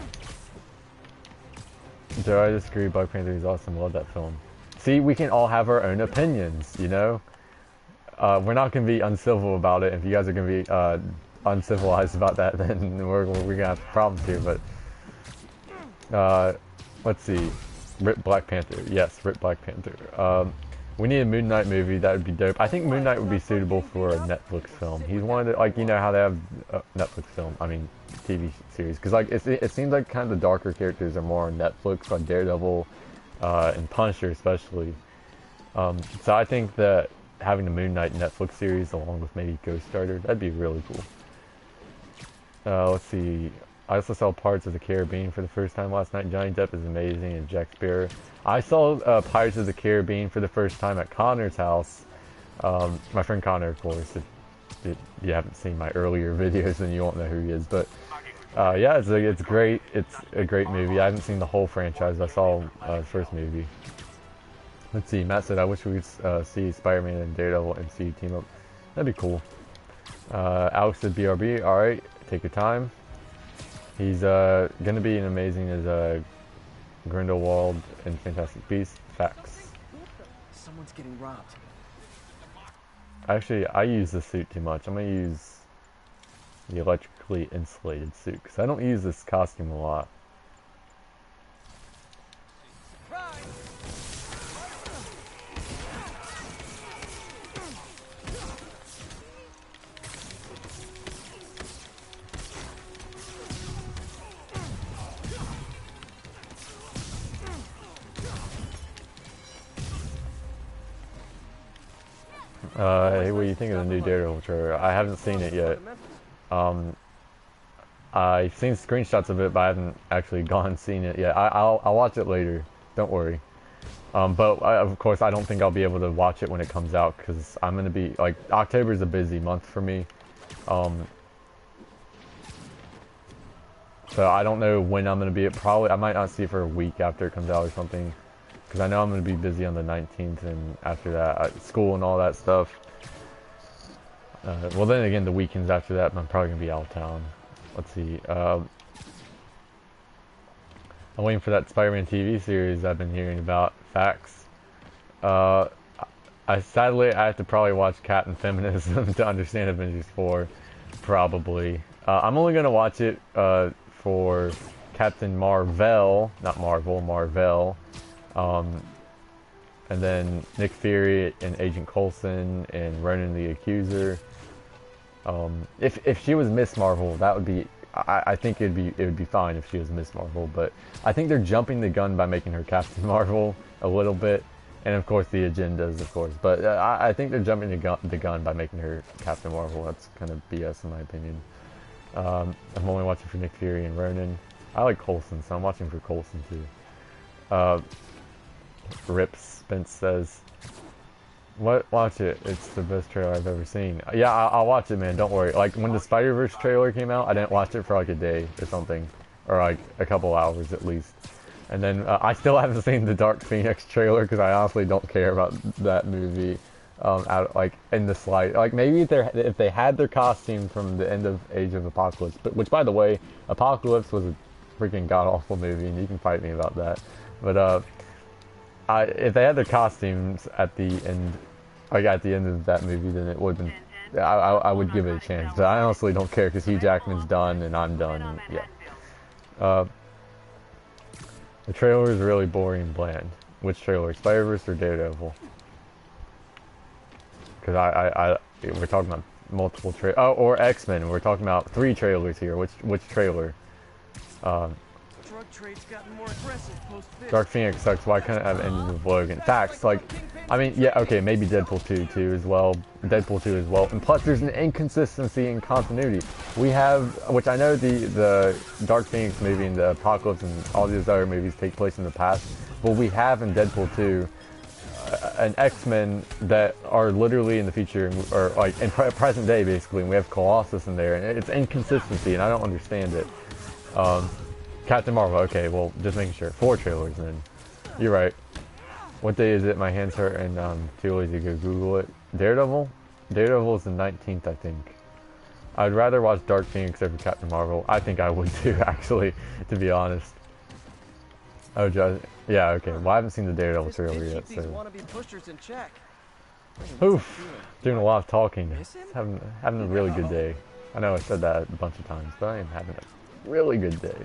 Joe, I disagree. Black Panther is awesome. Love that film. See, we can all have our own opinions, you know? We're not going to be uncivil about it. If you guys are going to be uncivilized about that, then we're going to have problems here. But, let's see. Rip Black Panther. Yes, Rip Black Panther. We need a Moon Knight movie. That would be dope. I think Moon Knight would be suitable for a Netflix film. He's one of the, like, you know how they have Netflix film, I mean, TV series. Because, like, it seems like kind of the darker characters are more on Netflix, like Daredevil and Punisher especially. So I think that having the Moon Knight Netflix series along with maybe Ghost Rider, that'd be really cool. Let's see. I also saw Pirates of the Caribbean for the first time last night. Johnny Depp is amazing, and Jack Sparrow. I saw Pirates of the Caribbean for the first time at Connor's house. My friend Connor, of course. If you haven't seen my earlier videos, then you won't know who he is. But yeah, it's great. It's a great movie. I haven't seen the whole franchise. I saw the first movie. Let's see. Matt said, "I wish we could see Spider-Man and Daredevil MCU team up. That'd be cool." Alex said, "BRB. All right, take your time." He's gonna be an amazing as Grindelwald and Fantastic Beasts. Facts. Someone's getting robbed. Actually, I use this suit too much. I'm gonna use the electrically insulated suit because I don't use this costume a lot. Hey, what do you think of the new Daredevil trailer? I haven't seen it yet. I've seen screenshots of it, but I haven't actually gone and seen it yet. I'll watch it later. Don't worry. But of course, I don't think I'll be able to watch it when it comes out because I'm gonna be like October's a busy month for me. So I don't know when I'm gonna be. Probably I might not see it for a week after it comes out or something. Because I know I'm going to be busy on the 19th and after that, school and all that stuff. Well, then again, the weekends after that, I'm probably going to be out of town. Let's see. I'm waiting for that Spider-Man TV series I've been hearing about. Facts. Sadly, I have to probably watch Captain Feminism to understand Avengers 4. Probably. I'm only going to watch it for Captain Marvel. Not Marvel, Marvel. And then Nick Fury and Agent Coulson and Ronan the Accuser. If she was Miss Marvel, that would be. I think it would be fine if she was Miss Marvel, but I think they're jumping the gun by making her Captain Marvel a little bit, and of course the agendas, of course. But I think they're jumping the gun by making her Captain Marvel. That's kind of BS in my opinion. I'm only watching for Nick Fury and Ronan. I like Coulson, so I'm watching for Coulson too. Rip Spence says, "What? Watch it. It's the best trailer I've ever seen." Yeah, I'll watch it, man. Don't worry. Like when the Spider-Verse trailer came out, I didn't watch it for like a day or something, or like a couple hours at least. And then I still haven't seen the Dark Phoenix trailer because I honestly don't care about that movie. Like in the slight. Like maybe if they had their costume from the end of Age of Apocalypse, but which by the way, Apocalypse was a freaking god awful movie, and you can fight me about that. But if they had their costumes at the end, like at the end of that movie, then it would have been. I would give it a chance. But I honestly don't care because Hugh Jackman's done and I'm done. And, yeah. The trailer is really boring and bland. Which trailer? Spider-Verse or Daredevil? Because we're talking about multiple trailers. Oh, or X-Men. We're talking about 3 trailers here. Which trailer? Drug trade's gotten more aggressive post-Fisk. Dark Phoenix sucks. Why can't it have ended with Logan? Facts, like, I mean, yeah, okay, maybe Deadpool 2 too as well. Deadpool 2 as well. And plus, there's an inconsistency in continuity. We have, which I know the Dark Phoenix movie and the Apocalypse and all these other movies take place in the past, but we have in Deadpool 2 an X-Men that are literally in the future, or like in present day basically, and we have Colossus in there, and it's inconsistency, and I don't understand it. Captain Marvel, okay, well, just making sure. 4 trailers then. You're right. What day is it? My hands hurt and too lazy to go Google it. Daredevil? Daredevil is the 19th, I think. I'd rather watch Dark Phoenix over Captain Marvel. I think I would too, actually, to be honest. Oh, just, yeah, okay. Well, I haven't seen the Daredevil trailer yet, so. Oof. Doing a lot of talking. Having a really good day. I know I said that a bunch of times, but I am having a really good day.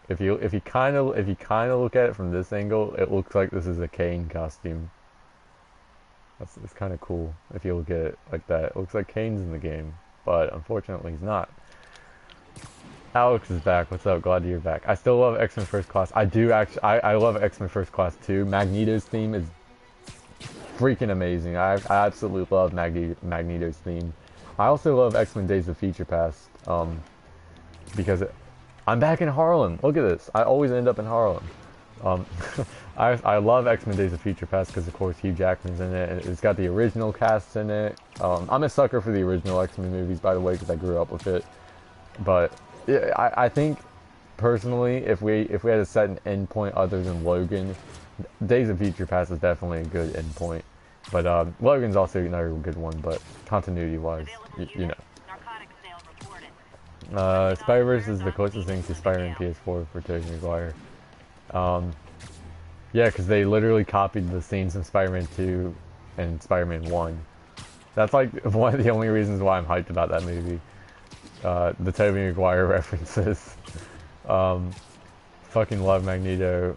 If you kind of look at it from this angle, it looks like this is a Kane costume. It's kind of cool if you look at it like that. It looks like Kane's in the game, but unfortunately he's not. Alex is back. What's up? Glad you're back. I still love X-Men First Class. I do actually. I love X-Men First Class too. Magneto's theme is freaking amazing. I absolutely love Magneto's theme. I also love X-Men Days of Future Past because I'm back in Harlem. Look at this. I always end up in Harlem. I love X-Men Days of Future Past because, of course, Hugh Jackman's in it. And it's got the original cast in it. I'm a sucker for the original X-Men movies, by the way, because I grew up with it. But yeah, I think, personally, if we had to set an endpoint other than Logan, Days of Future Past is definitely a good endpoint. But Logan's also another good one, but continuity-wise, you know. Spider-Verse is the closest thing to Spider-Man PS4 for Tobey Maguire. Yeah, because they literally copied the scenes in Spider-Man 2 and Spider-Man 1. That's like one of the only reasons why I'm hyped about that movie. The Tobey Maguire references. Fucking love Magneto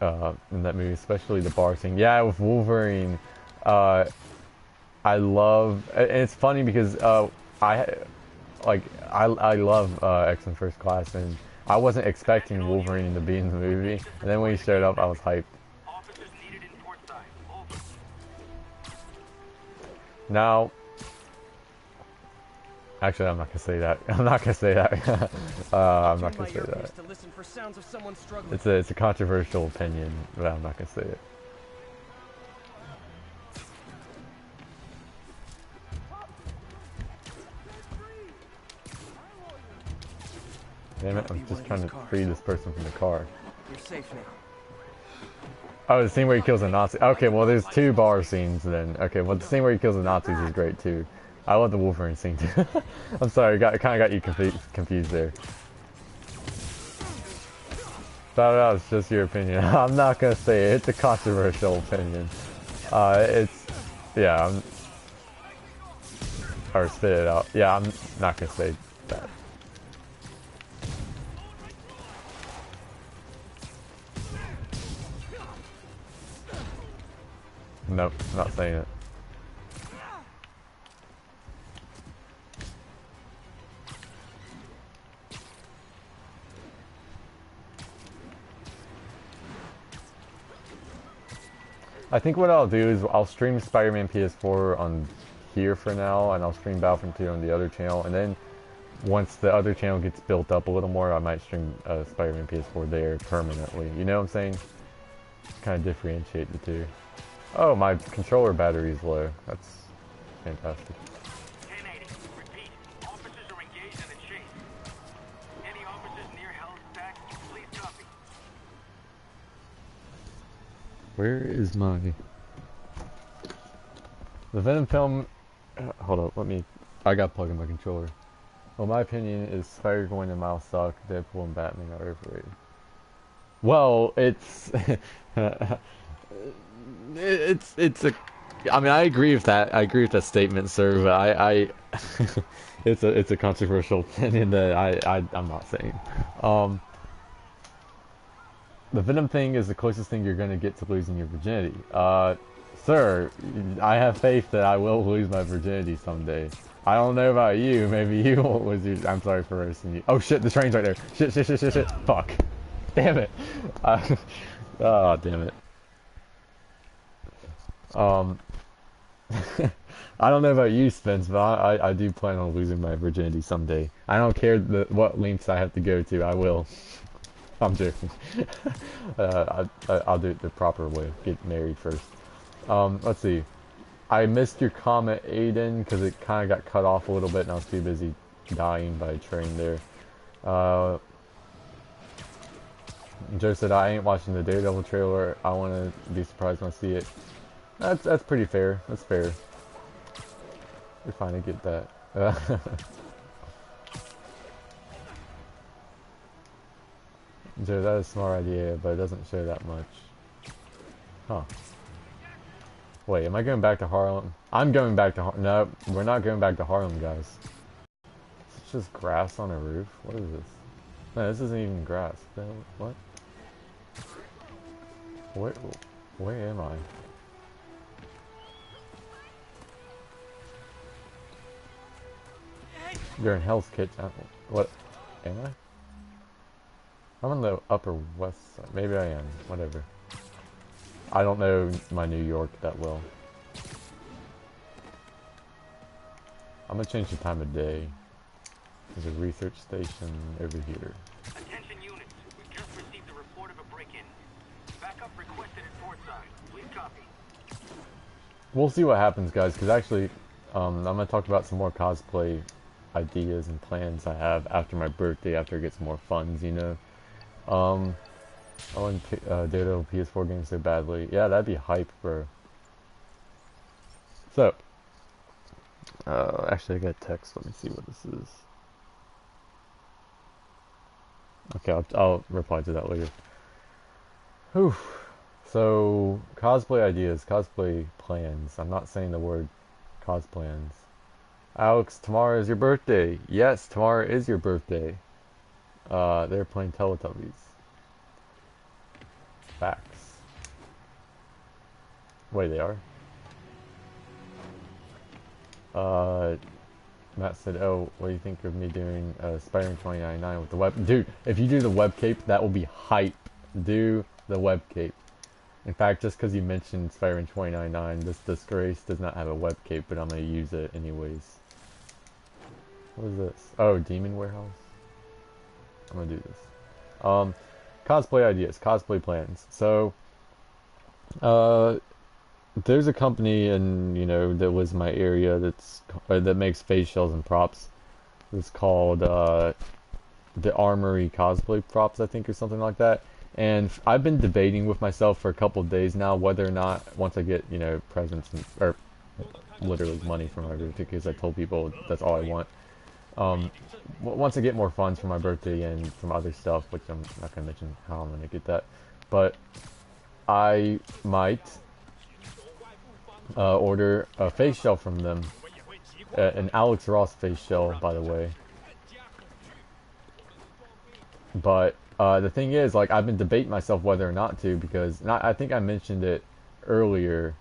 in that movie, especially the bar scene. Yeah, with Wolverine. I love, and it's funny because I love X-Men First Class, and I wasn't expecting Wolverine to be in the movie, and then when he showed up, I was hyped. Now, actually, I'm not gonna say that. I'm not gonna say that. I'm not gonna say that. It's a controversial opinion, but I'm not gonna say it. Damn it, I'm just trying to free this person from the car. You're safe now. Oh, the scene where he kills the Nazi. Okay, well, there's 2 bar scenes then. Okay, well, the scene where he kills the Nazis is great too. I love the Wolverine scene too. I'm sorry, kind of got you confused there. That was just your opinion. I'm not gonna say it. It's a controversial opinion. Yeah, or spit it out. Yeah, I'm not gonna say that. Nope, not saying it. I think what I'll do is I'll stream Spider-Man PS4 on here for now, and I'll stream Battlefront 2 on the other channel, and then once the other channel gets built up a little more, I might stream Spider-Man PS4 there permanently. You know what I'm saying? Kind of differentiate the two. Oh, my controller battery is low. That's fantastic. 1080. Repeat. Officers are engaged in a chase. Any officers near Hell's Stack, please copy. Where is my... The Venom film... hold up, I gotta plug in my controller. Well, my opinion is Spider-Gwen and Miles suck. Deadpool and Batman are overrated. Well, it's... it's a... I mean, I agree with that. I agree with that statement, sir. But it's a controversial opinion that I'm not saying. The Venom thing is the closest thing you're gonna get to losing your virginity. Sir, I have faith that I will lose my virginity someday. I don't know about you. Maybe you won't lose your... I'm sorry for roasting you. Oh shit, the train's right there. Shit, shit, shit, shit, shit. Fuck. Damn it. Oh, damn it. Um... I don't know about you, Spence, but I do plan on losing my virginity someday. I don't care what lengths I have to go to, I will. I'm joking. I'll do it the proper way. Get married first. Let's see. I missed your comment, Aiden, because it kind of got cut off a little bit and I was too busy dying by a train there. Joe said, I ain't watching the Daredevil trailer. I want to be surprised when I see it. That's pretty fair. That's fair. We finally get that. Joe, that is a smart idea, but it doesn't show that much. Huh. Wait, am I going back to Harlem? I'm going back to Harlem. No, we're not going back to Harlem, guys. It's just grass on a roof. What is this? No, this isn't even grass. What? Where am I? You're in Hell's Kitchen. What? Am I? I'm on the Upper West Side. Maybe I am. Whatever. I don't know my New York that well. I'm gonna change the time of day. There's a research station over here. Attention units. We just received a report of a break-in. Backup requested at Portside. Please copy. We'll see what happens, guys, because actually, I'm gonna talk about some more cosplay ideas and plans I have after my birthday, after it gets more funds, you know. I want Daredevil PS4 games so badly. Yeah, that'd be hype, bro. So, actually I got a text. Let me see what this is. Okay, I'll reply to that later. Whew. So, cosplay ideas, cosplay plans. I'm not saying the word cosplans. Alex, tomorrow is your birthday. Yes, tomorrow is your birthday. They're playing Teletubbies. Facts. Wait, they are? Matt said, oh, what do you think of me doing Spider-Man 2099 with the web... Dude, if you do the web cape, that will be hype. Do the web cape. In fact, just because you mentioned Spider-Man 2099, this disgrace does not have a web cape, but I'm going to use it anyways. What is this? Oh, Demon Warehouse? I'm going to do this. Cosplay ideas, cosplay plans. So, there's a company in, you know, that was my area that makes face shells and props. It's called the Armory Cosplay Props, I think, or something like that. And I've been debating with myself for a couple of days now whether or not, once I get, you know, presents or literally money for my birthday, because I told people that's all I want. Once I get more funds for my birthday and from other stuff, which I'm not going to mention how I'm going to get that, but I might order a face shell from them, an Alex Ross face shell, by the way. But the thing is, like, I've been debating myself whether or not to, because I think I mentioned it earlier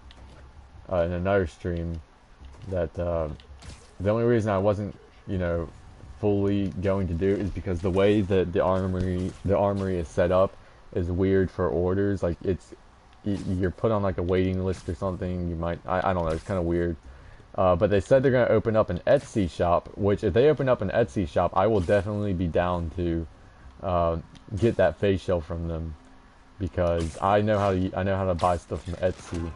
in another stream that the only reason I wasn't, you know, fully going to do it is because the way that the armory is set up is weird for orders. Like, you're put on like a waiting list or something. You might, I don't know, it's kind of weird. But they said they're going to open up an Etsy shop, which if they open up an Etsy shop, I will definitely be down to get that face shell from them, because I know how to buy stuff from Etsy.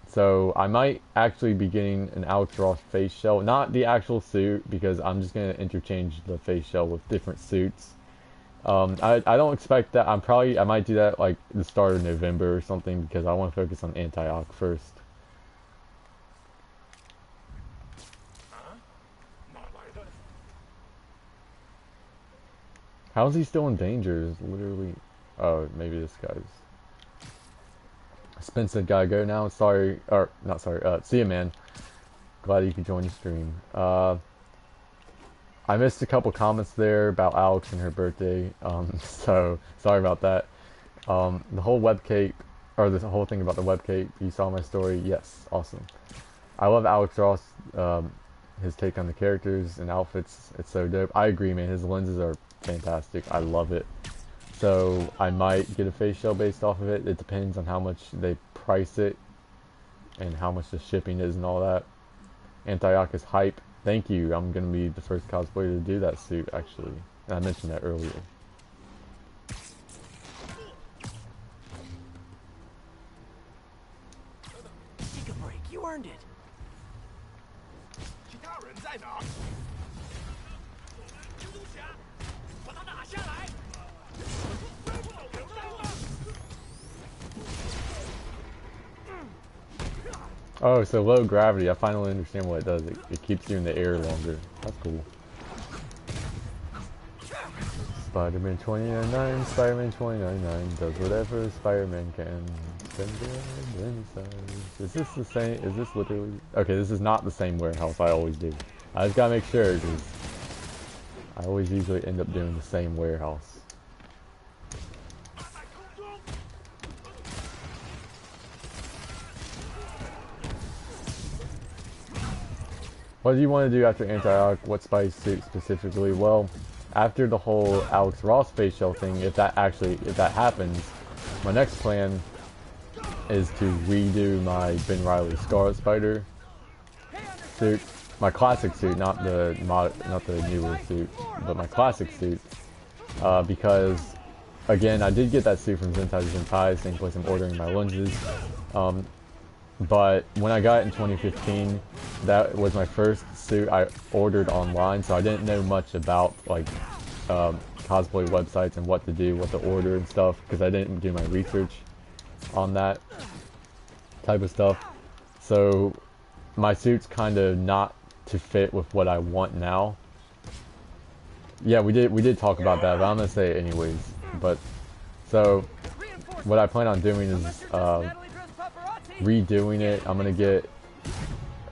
So I might actually be getting an Alex Ross face shell, not the actual suit, because I'm just going to interchange the face shell with different suits. I don't expect that. I might do that like the start of November or something, because I want to focus on Antioch first. How is he still in danger? Is literally... Oh, maybe this guy's... Spencer gotta go now. Sorry, or not sorry. See ya, man. Glad you could join the stream. I missed a couple comments there about Alex and her birthday. So sorry about that. The whole web cape or the whole thing about the webcam. You saw my story. Yes, awesome. I love Alex Ross. His take on the characters and outfits. It's so dope. I agree, man. His lenses are fantastic. I love it. So I might get a face shell based off of it. It depends on how much they price it and how much the shipping is and all that. Antioch is hype. Thank you. I'm gonna be the first cosplayer to do that suit, actually. And I mentioned that earlier. Take a break. You earned it. Oh, so low gravity. I finally understand what it does. It keeps you in the air longer. That's cool. Spider-Man 2099, Spider-Man 2099 does whatever Spider-Man can. Is this the same? Is this literally? Okay, this is not the same warehouse I always do. I just gotta make sure because I always usually end up doing the same warehouse. What do you want to do after Antioch? What spice suit specifically? Well, after the whole Alex Ross face shell thing, if that happens, my next plan is to redo my Ben Reilly Scarlet Spider suit, my classic suit, not the newer suit, but my classic suit, because again, I did get that suit from Zentai, same place I'm ordering my lenses. But when I got it in 2015, that was my first suit I ordered online, so I didn't know much about like cosplay websites and what to do, what to order and stuff, because I didn't do my research on that type of stuff. So my suit's kind of not to fit with what I want now. Yeah, we did talk about that, but I'm gonna say it anyways. But so what I plan on doing is redoing it. I'm gonna get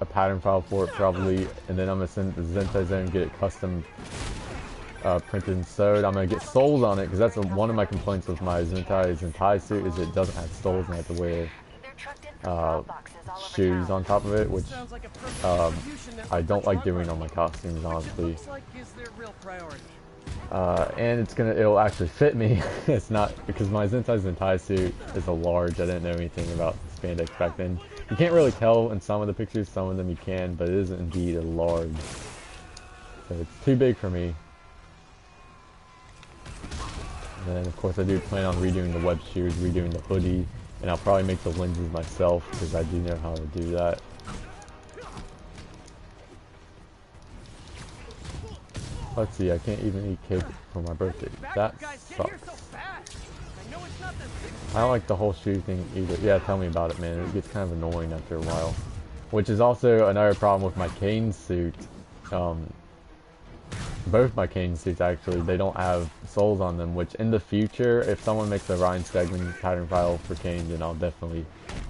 a pattern file for it probably, and then I'm gonna send it to Zentai Zone and get it custom printed and sewed. I'm gonna get soles on it because that's one of my complaints with my Zentai suit is it doesn't have soles and I have to wear shoes on top of it, which I don't like doing on my costumes, honestly. And it'll actually fit me. It's not, because my Zentai suit is a large. I didn't know anything about spandex back then. You can't really tell in some of the pictures, some of them you can, but it is indeed a large. So it's too big for me. And then of course I do plan on redoing the web shoes, redoing the hoodie, and I'll probably make the lenses myself because I do know how to do that. Let's see, I can't even eat cake for my birthday. That sucks. I don't like the whole shoe thing either. Yeah, tell me about it, man. It gets kind of annoying after a while. Which is also another problem with my Kane suit. Both my Kane suits, actually, they don't have soles on them, which in the future, if someone makes a Ryan Stegman pattern file for Kane, then I'll definitely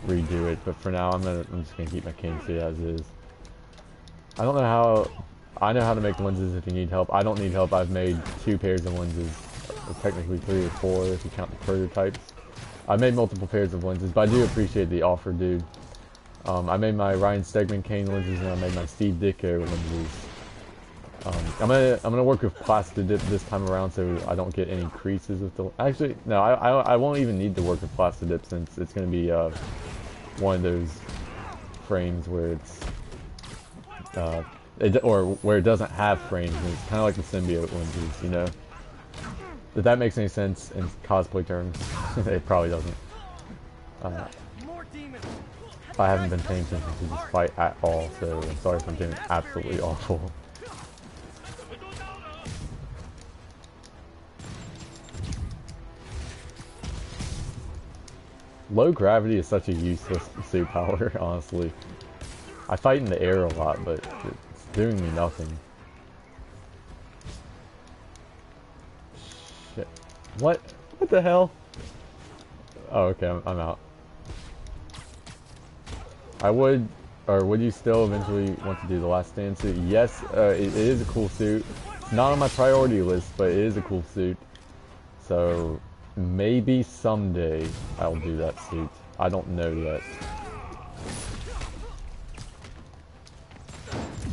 redo it. But for now, I'm just going to keep my Kane suit as is. I don't know how... I know how to make lenses if you need help. I don't need help. I've made 2 pairs of lenses. Technically 3 or 4 if you count the prototypes. I made multiple pairs of lenses, but I do appreciate the offer, dude. I made my Ryan Stegman Kane lenses and I made my Steve Ditko lenses. I'm gonna work with plastic dip this time around so I don't get any creases with the. Actually, no, I won't even need to work with plastic dip since it's gonna be one of those frames where it's or where it doesn't have frames, and it's kind of like the symbiote lenses, you know. If that makes any sense in cosplay terms, it probably doesn't. I haven't been paying attention to this fight at all, so I'm sorry if I'm doing absolutely awful. Low gravity is such a useless suit power, honestly. I fight in the air a lot, but it's doing me nothing. Shit. What? What the hell? Oh, okay, I'm out. I would, or would you still eventually want to do the Last Stand suit? Yes, it is a cool suit. It's not on my priority list, but it is a cool suit. So maybe someday I'll do that suit. I don't know yet.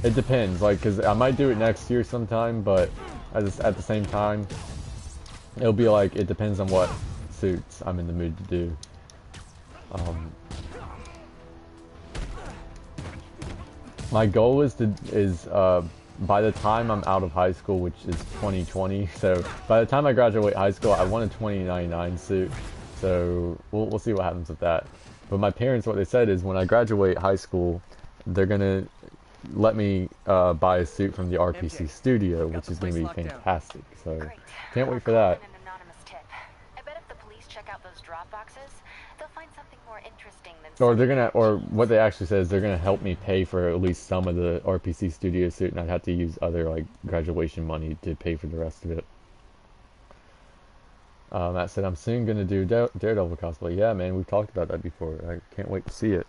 It depends, like, cause I might do it next year sometime, but at the same time, it'll be like, it depends on what suits I'm in the mood to do. My goal is by the time I'm out of high school, which is 2020, so by the time I graduate high school, I want a 2099 suit. So we'll see what happens with that. But my parents, what they said is when I graduate high school, they're gonna let me buy a suit from the RPC studio, which is gonna be fantastic. So can't wait for that. An anonymous tip. I bet if the police check out those drop boxes, they'll find something more interesting than. Or they're gonna, or what they actually said is they're gonna help me pay for at least some of the RPC studio suit, and I'd have to use other like graduation money to pay for the rest of it. Matt said, I'm soon gonna do Daredevil cosplay. Yeah, man, we've talked about that before. I can't wait to see it.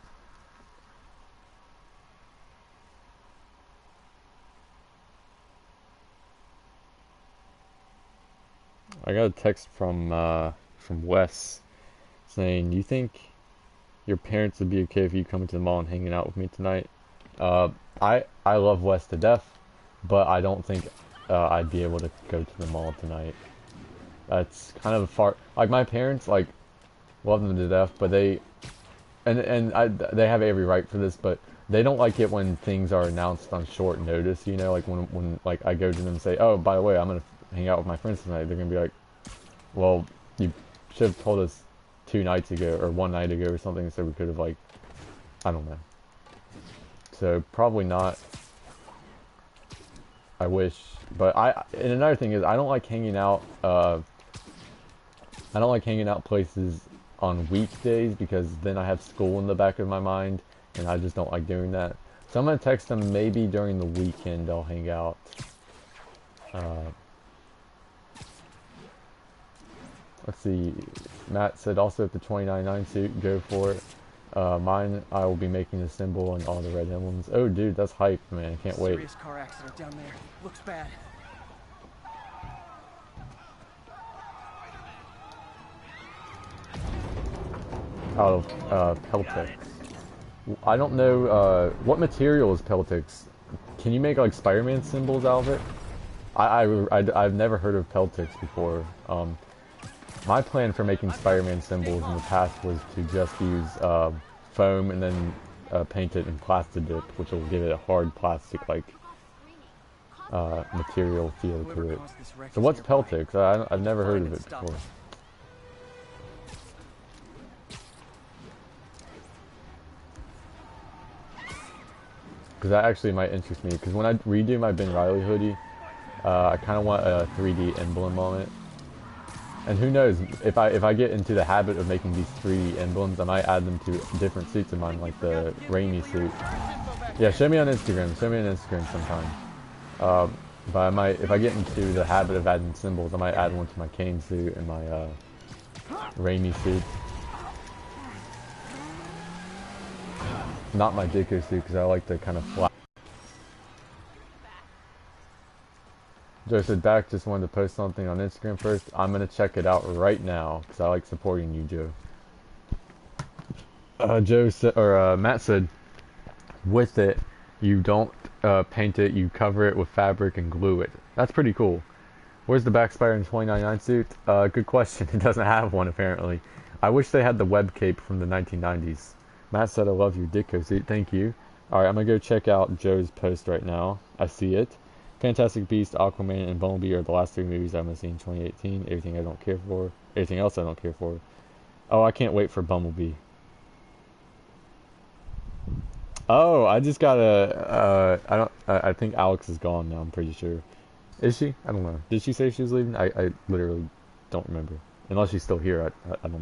I got a text from Wes saying, "You think your parents would be okay if you come into the mall and hanging out with me tonight?" I love Wes to death, but I don't think I'd be able to go to the mall tonight. That's kind of far. Like my parents, like love them to death, but they have every right for this, but they don't like it when things are announced on short notice. You know, like when like I go to them and say, "Oh, by the way, I'm gonna hang out with my friends tonight," they're gonna be like, "Well, you should have told us 2 nights ago or 1 night ago or something, so we could have like, I don't know." So probably not. I wish, but and another thing is I don't like hanging out. I don't like hanging out places on weekdays because then I have school in the back of my mind, and I just don't like doing that. So I'm gonna text them maybe during the weekend I'll hang out. Let's see. Matt said also if the 2099 suit, go for it. Mine, I will be making a symbol and all the red emblems. Oh, dude, that's hype, man. I can't wait. Serious car accident down there. Looks bad. Out of Peltex. I don't know, what material is Peltex? Can you make like Spider-Man symbols out of it? I've never heard of Peltex before. My plan for making Spider-Man symbols in the past was to just use foam and then paint it in Plastidip, which will give it a hard plastic-like material feel to it. So what's Peltex? I've never heard of it before. Because that actually might interest me, because when I redo my Ben Reilly hoodie, I kind of want a 3D emblem on it. And who knows, if I get into the habit of making these 3D emblems, I might add them to different suits of mine, like the Raimi suit. Yeah, show me on Instagram sometime. But I might, if I get into the habit of adding symbols, I might add one to my Kane suit and my Raimi suit. Not my Ditko suit, because I like the kind of flat. Joe said, back, just wanted to post something on Instagram first. I'm going to check it out right now, because I like supporting you, Joe. Matt said, with it, you don't paint it, you cover it with fabric and glue it. That's pretty cool. Where's the back Spider in 2099 suit? Good question. It doesn't have one, apparently. I wish they had the web cape from the 1990s. Matt said, I love your Ditko suit. Thank you. Alright, I'm going to go check out Joe's post right now. I see it. Fantastic Beast, Aquaman, and Bumblebee are the last 3 movies I'm going to see in 2018. Everything else I don't care for. Oh, I can't wait for Bumblebee. Oh, I just got I think Alex is gone now, I'm pretty sure. Is she? I don't know. Did she say she was leaving? I literally don't remember. Unless she's still here, I don't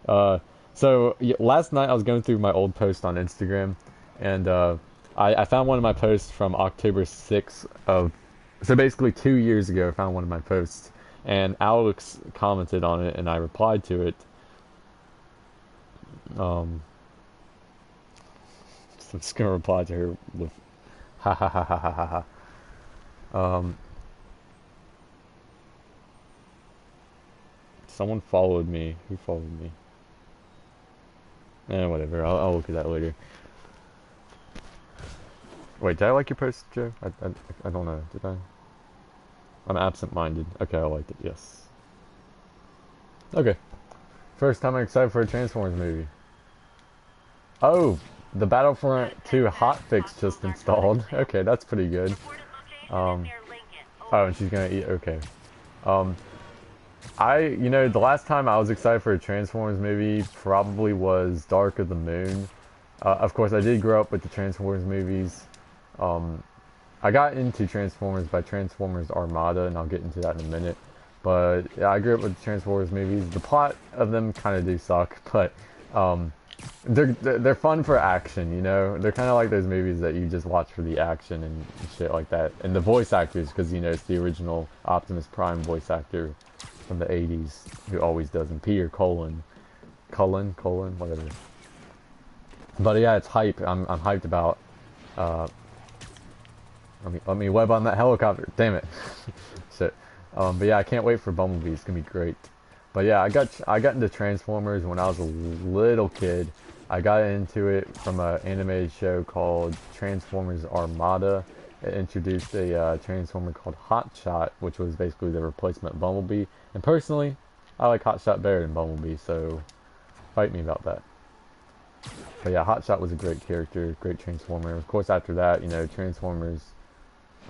know. So last night I was going through my old post on Instagram, and I found one of my posts from October 6th of, so basically 2 years ago I found one of my posts, and Alex commented on it, and I replied to it. So I'm just gonna reply to her with ha ha ha ha ha ha ha. Someone followed me. Who followed me? Whatever. I'll look at that later. Wait, did I like your post, Joe? I don't know. Did I? I'm absent-minded. Okay, I liked it. Yes. Okay. First time I'm excited for a Transformers movie. Oh, the Battlefront 2 hotfix just installed. Okay, that's pretty good. Oh, and she's gonna eat. Okay. The last time I was excited for a Transformers movie probably was Dark of the Moon. Of course, I did grow up with the Transformers movies. I got into Transformers by Transformers Armada, and I'll get into that in a minute. But yeah, I grew up with the Transformers movies. The plot of them kind of do suck, but they're fun for action. You know, they're kind of like those movies that you just watch for the action and shit like that. And the voice actors, because it's the original Optimus Prime voice actor from the '80s who always does, and Peter Cullen, whatever. But yeah, it's hype. I'm hyped about. Let me web on that helicopter. Damn it. Shit. But yeah, I can't wait for Bumblebee. It's gonna be great. But yeah, I got into Transformers when I was a little kid. I got into it from an animated show called Transformers Armada. It introduced a Transformer called Hotshot, which was basically the replacement Bumblebee. And personally, I like Hotshot better than Bumblebee, so fight me about that. But yeah, Hotshot was a great character, great Transformer. Of course, after that, Transformers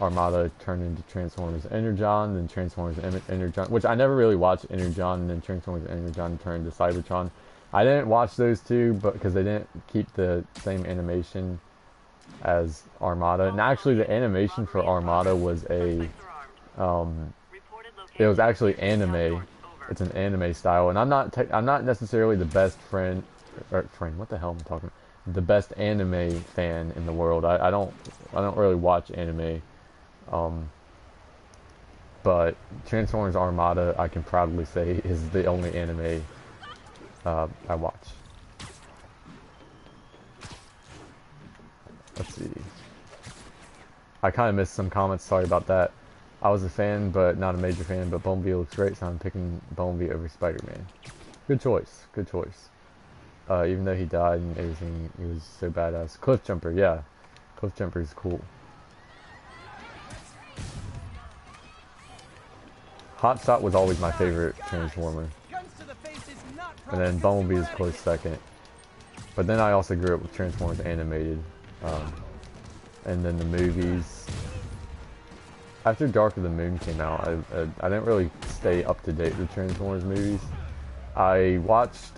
Armada turned into Transformers Energon, then Transformers Energon, which I never really watched Energon, and then Transformers Energon turned to Cybertron. I didn't watch those two, but because they didn't keep the same animation as Armada. And actually, the animation for Armada was it was actually anime. It's an anime style, and I'm not necessarily the best friend. What the hell am I talking about? The best anime fan in the world. I don't really watch anime. But Transformers Armada, I can proudly say, is the only anime I watch. Let's see. I kind of missed some comments. Sorry about that. I was a fan, but not a major fan. But Bumblebee looks great, so I'm picking Bumblebee over Spider-Man. Good choice. Good choice. Even though he died and everything, he was so badass. Cliff Jumper, yeah. Cliff Jumper is cool. Hotshot was always my favorite Transformer. And then Bumblebee is close second. But then I also grew up with Transformers animated. And then the movies. After Dark of the Moon came out, I didn't really stay up to date with Transformers movies. I watched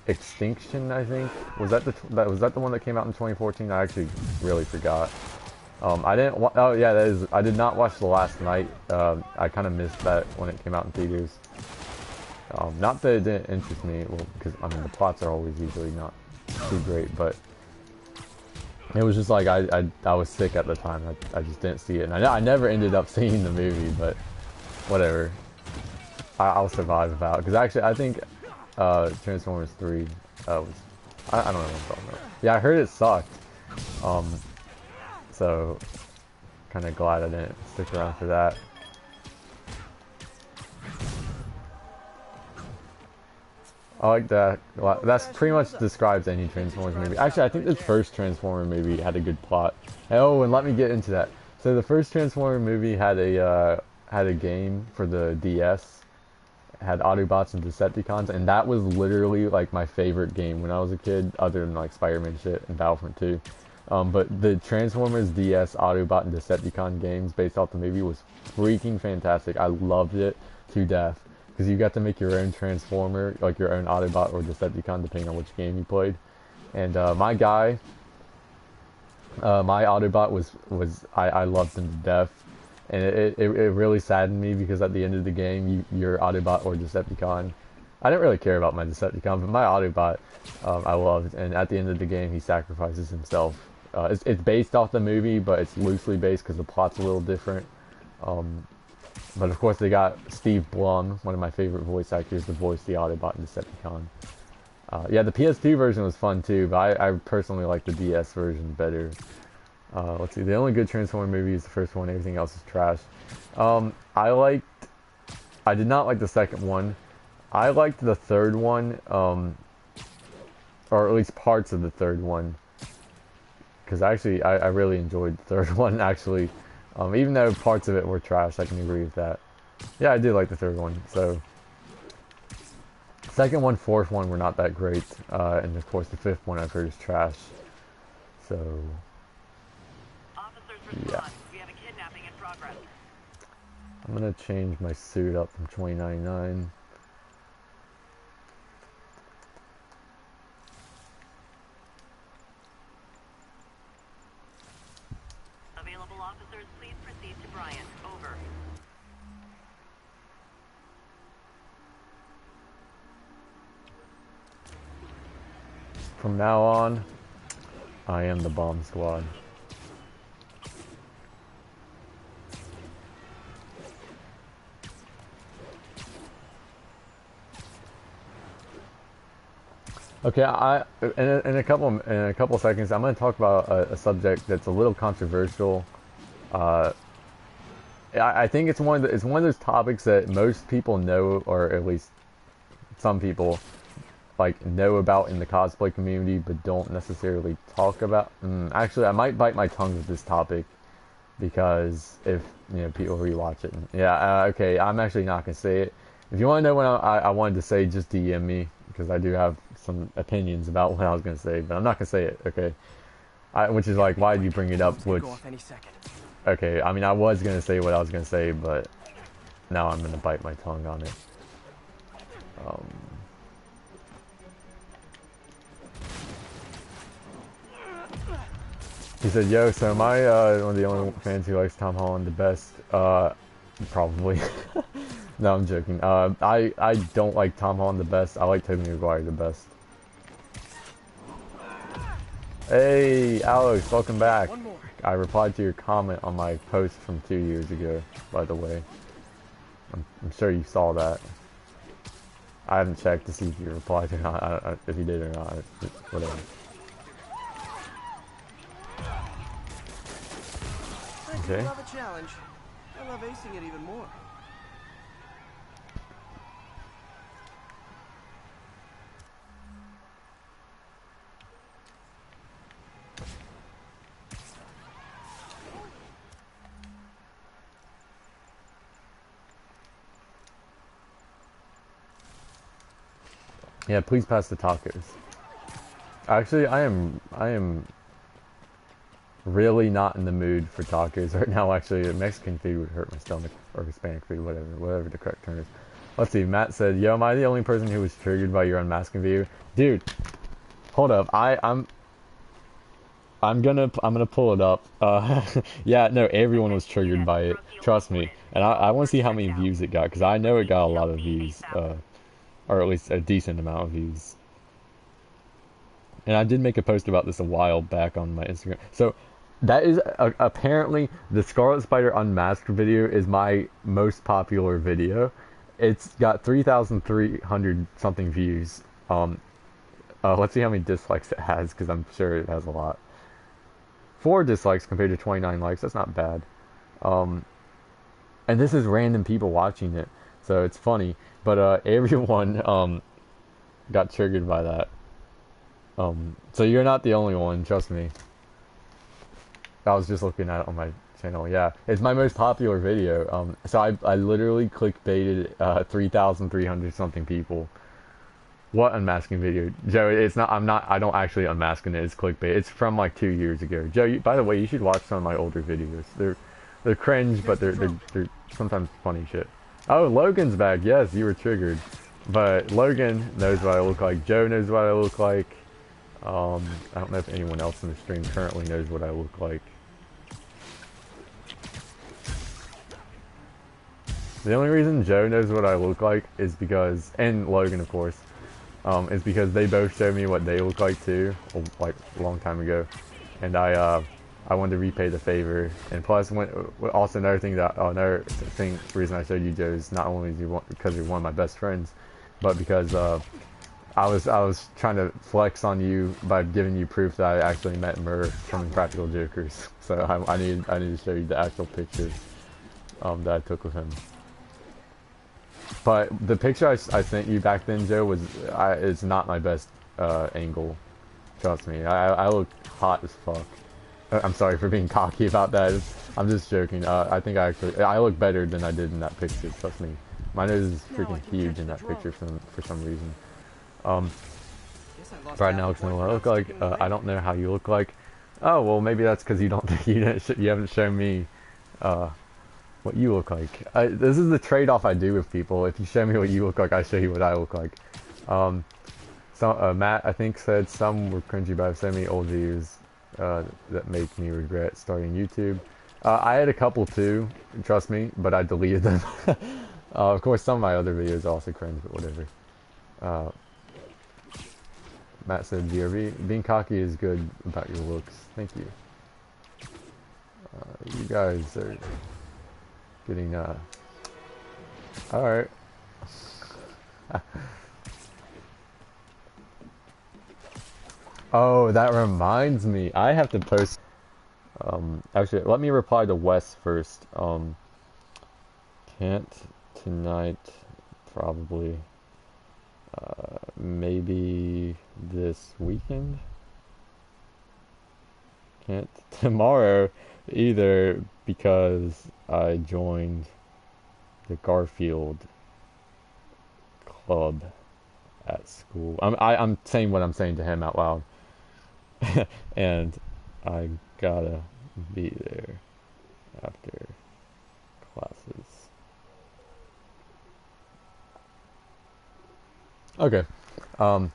Extinction, I think. Was that the one that came out in 2014? I actually really forgot. I didn't. Oh yeah, that is. I did not watch The Last Night. I kind of missed that when it came out in theaters. Not that it didn't interest me, well, because I mean the plots are always usually not too great, but it was just like I was sick at the time. I just didn't see it, and I never ended up seeing the movie, but whatever. I'll survive without, because actually I think Transformers 3 was. I don't know what I'm talking about. Yeah, I heard it sucked. So, kind of glad I didn't stick around for that. I like that. That's pretty much describes any Transformers movie. Actually, I think the first Transformer movie had a good plot. Oh, and let me get into that. So the first Transformer movie had a game for the DS. It had Autobots and Decepticons, and that was literally like my favorite game when I was a kid, other than like Spider-Man shit and Battlefront 2. But the Transformers DS Autobot and Decepticon games based off the movie was freaking fantastic. I loved it to death. Because you got to make your own Transformer, like your own Autobot or Decepticon, depending on which game you played. And my Autobot was I loved him to death. And it really saddened me because at the end of the game, your Autobot or Decepticon, I didn't really care about my Decepticon, but my Autobot I loved. And at the end of the game, he sacrifices himself. It's based off the movie, but it's loosely based because the plot's a little different. But of course they got Steve Blum, one of my favorite voice actors, to voice the Autobot and Decepticon. Yeah, the PS2 version was fun too, but I personally like the DS version better. Let's see, the only good Transformer movie is the first one, everything else is trash. I did not like the second one. I liked the third one. or at least parts of the third one. Because actually, I really enjoyed the third one, actually. Even though parts of it were trash, I can agree with that. Yeah, I did like the third one, so... Second one, fourth one were not that great, and of course the fifth one I've heard is trash. So... yeah. We have a kidnapping in progress. I'm gonna change my suit up from 2099. Available officers, please proceed to Bryant. Over. From now on, I am the bomb squad. Okay, in a couple seconds, I'm going to talk about a subject that's a little controversial. I think it's one of those topics that most people know, or at least some people like know about in the cosplay community, but don't necessarily talk about. Actually, I might bite my tongue with this topic because if people rewatch it. Yeah, okay, I'm actually not gonna say it. If you want to know what I wanted to say, just DM me because I do have some opinions about what I was gonna say, but I'm not gonna say it. Okay, which is like, why did you bring it up? Which, Go off any second. okay, I mean, I was gonna say what I was gonna say, but now I'm gonna bite my tongue on it. He said, yo, so am I one of the only fans who likes Tom Holland the best? Probably. No, I'm joking. I don't like Tom Holland the best. I like Tobey Maguire the best. Hey, Alex, welcome back. I replied to your comment on my post from 2 years ago, by the way. I'm sure you saw that. I haven't checked to see if you replied or not, if you did or not, whatever. Okay. I love a challenge. I love acing it even more. Yeah, please pass the tacos. Actually, I am really not in the mood for tacos right now. Actually, Mexican food would hurt my stomach, or Hispanic food, whatever the correct term is. Let's see. Matt said, "Yo, am I the only person who was triggered by your unmasking video?" Dude, hold up. I'm gonna pull it up. Yeah, no, everyone was triggered by it. Trust me. And I want to see how many views it got, because I know it got a lot of views, or at least a decent amount of views. And I did make a post about this a while back on my Instagram. So that is apparently the Scarlet Spider Unmasked video is my most popular video. It's got 3,300 something views. Let's see how many dislikes it has, because I'm sure it has a lot. 4 dislikes compared to 29 likes. That's not bad. And this is random people watching it, so it's funny. But everyone got triggered by that. So you're not the only one, trust me. I was just looking at it on my channel. Yeah, it's my most popular video. So I literally clickbaited 3,300 something people. What unmasking video, Joe? It's not. I don't actually unmasking it. It's clickbait. It's from like 2 years ago. Joe, by the way, you should watch some of my older videos. They're cringe, but they're sometimes funny shit. Oh, Logan's back. Yes, you were triggered, but Logan knows what I look like. Joe knows what I look like. I don't know if anyone else in the stream currently knows what I look like. The only reason Joe knows what I look like is because, and Logan of course, is because they both showed me what they look like too, like a long time ago, and I wanted to repay the favor. And plus, also another reason I showed you Joe is not only because you're one of my best friends, but because I was trying to flex on you by giving you proof that I actually met Murr from Practical Jokers. So I need to show you the actual pictures that I took with him. But the picture I sent you back then, Joe, is not my best angle. Trust me, I look hot as fuck. I'm sorry for being cocky about that. I'm just joking. I think I look better than I did in that picture. Trust me. My nose is freaking huge in that picture for some reason. Right now, looks what I look like. I don't know how you look like. Oh well, maybe that's because you don't you haven't shown me what you look like. This is the trade-off I do with people. If you show me what you look like, I show you what I look like. Matt, I think, said some were cringy, but I've so many old videos that make me regret starting YouTube. I had a couple too, trust me, but I deleted them. Of course, some of my other videos are also cringe, but whatever. Matt said, "VRV, being cocky is good about your looks." Thank you. You guys are getting alright. Oh, that reminds me. I have to post. Actually, let me reply to Wes first. Can't tonight, probably. Maybe this weekend? Can't tomorrow either because I joined the Garfield club at school. I'm saying what I'm saying to him out loud. And I gotta be there after classes. Okay. I'm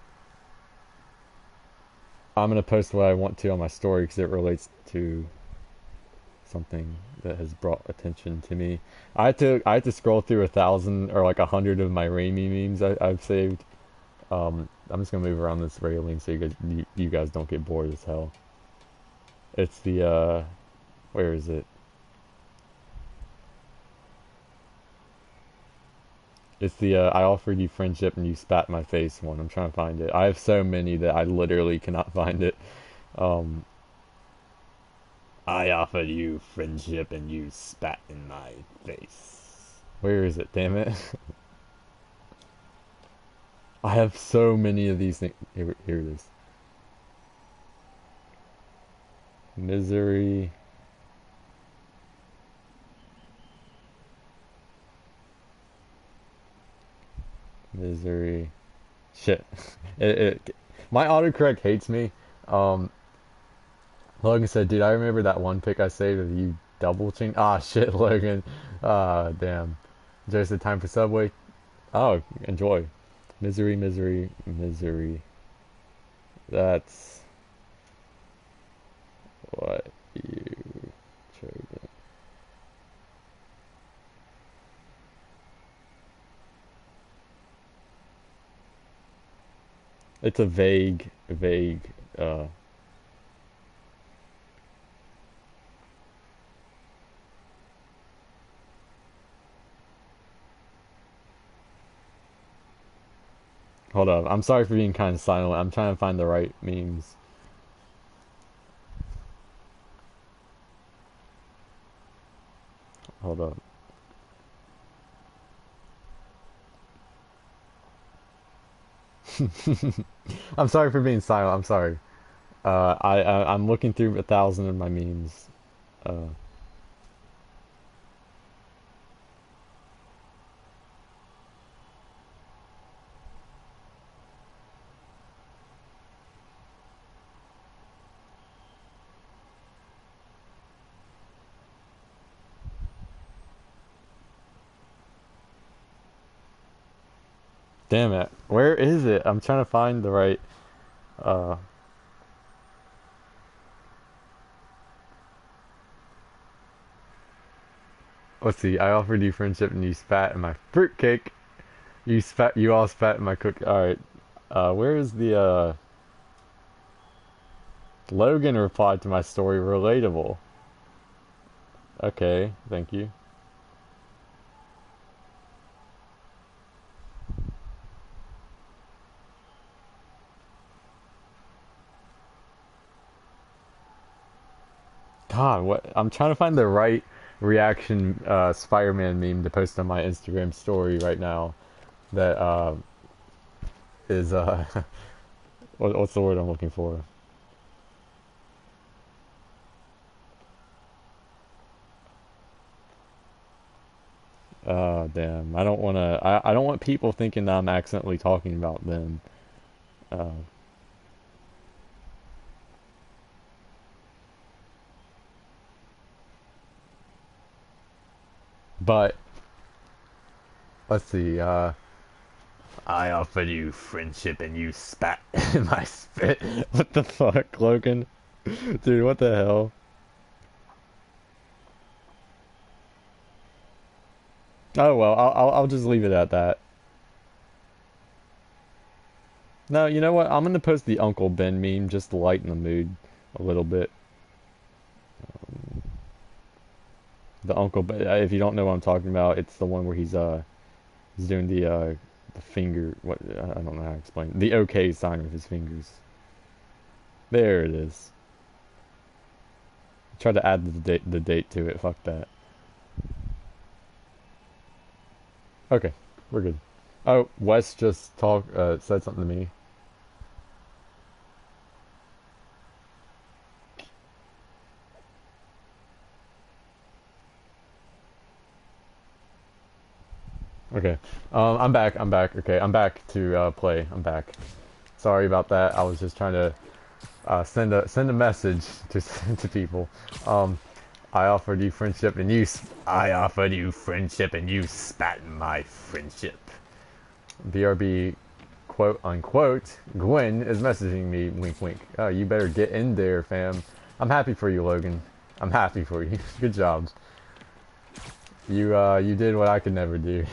gonna post what I want to on my story because it relates to something that has brought attention to me. I had to scroll through 1,000 or like 100 of my Raimi memes I've saved. I'm just gonna move around this railing so you guys don't get bored as hell. It's the where is it? It's the I offered you friendship and you spat in my face one. I'm trying to find it. I have so many that I literally cannot find it. I offered you friendship and you spat in my face. Where is it? Damn it. I have so many of these things. Here it is. Misery. Misery. Shit. My autocorrect hates me. Logan said, dude, I remember that one pic I saved of you double chain. Ah, shit, Logan. Ah, damn. Just the time for Subway. Oh, enjoy. Misery, misery, misery. That's what you chose. It's a vague, hold up. I'm sorry for being kind of silent. I'm trying to find the right memes. Hold up. I'm sorry for being silent. I'm sorry. I'm looking through 1,000 of my memes. Damn it. Where is it? I'm trying to find the right let's see. I offered you friendship and you spat in my fruitcake. You all spat in my cookie. Alright. Where is the Logan replied to my story relatable. Okay, thank you. God, what? I'm trying to find the right reaction Spider-Man meme to post on my Instagram story right now. That is What's the word I'm looking for? Damn. I don't want to. I don't want people thinking that I'm accidentally talking about them. Uh, but let's see. I offered you friendship and you spat in my spit. What the fuck, Logan? Dude, what the hell? Oh well, I'll just leave it at that. No, you know what? I'm gonna post the Uncle Ben meme just to lighten the mood a little bit. The Uncle Ben, if you don't know what I'm talking about, it's the one where he's doing the finger. What I don't know how to explain it. The OK sign with his fingers. There it is. Try to add the date to it. Fuck that. Okay, we're good. Oh, Wes just said something to me. Okay, I'm back. I'm back. Okay, I'm back to play. I'm back. Sorry about that. I was just trying to send a message to to people. I offered you friendship and I offered you friendship and you spat in my friendship. BRB, quote unquote, Gwen is messaging me, wink wink. Oh, you better get in there, fam. I'm happy for you, Logan. I'm happy for you. Good job. You did what I could never do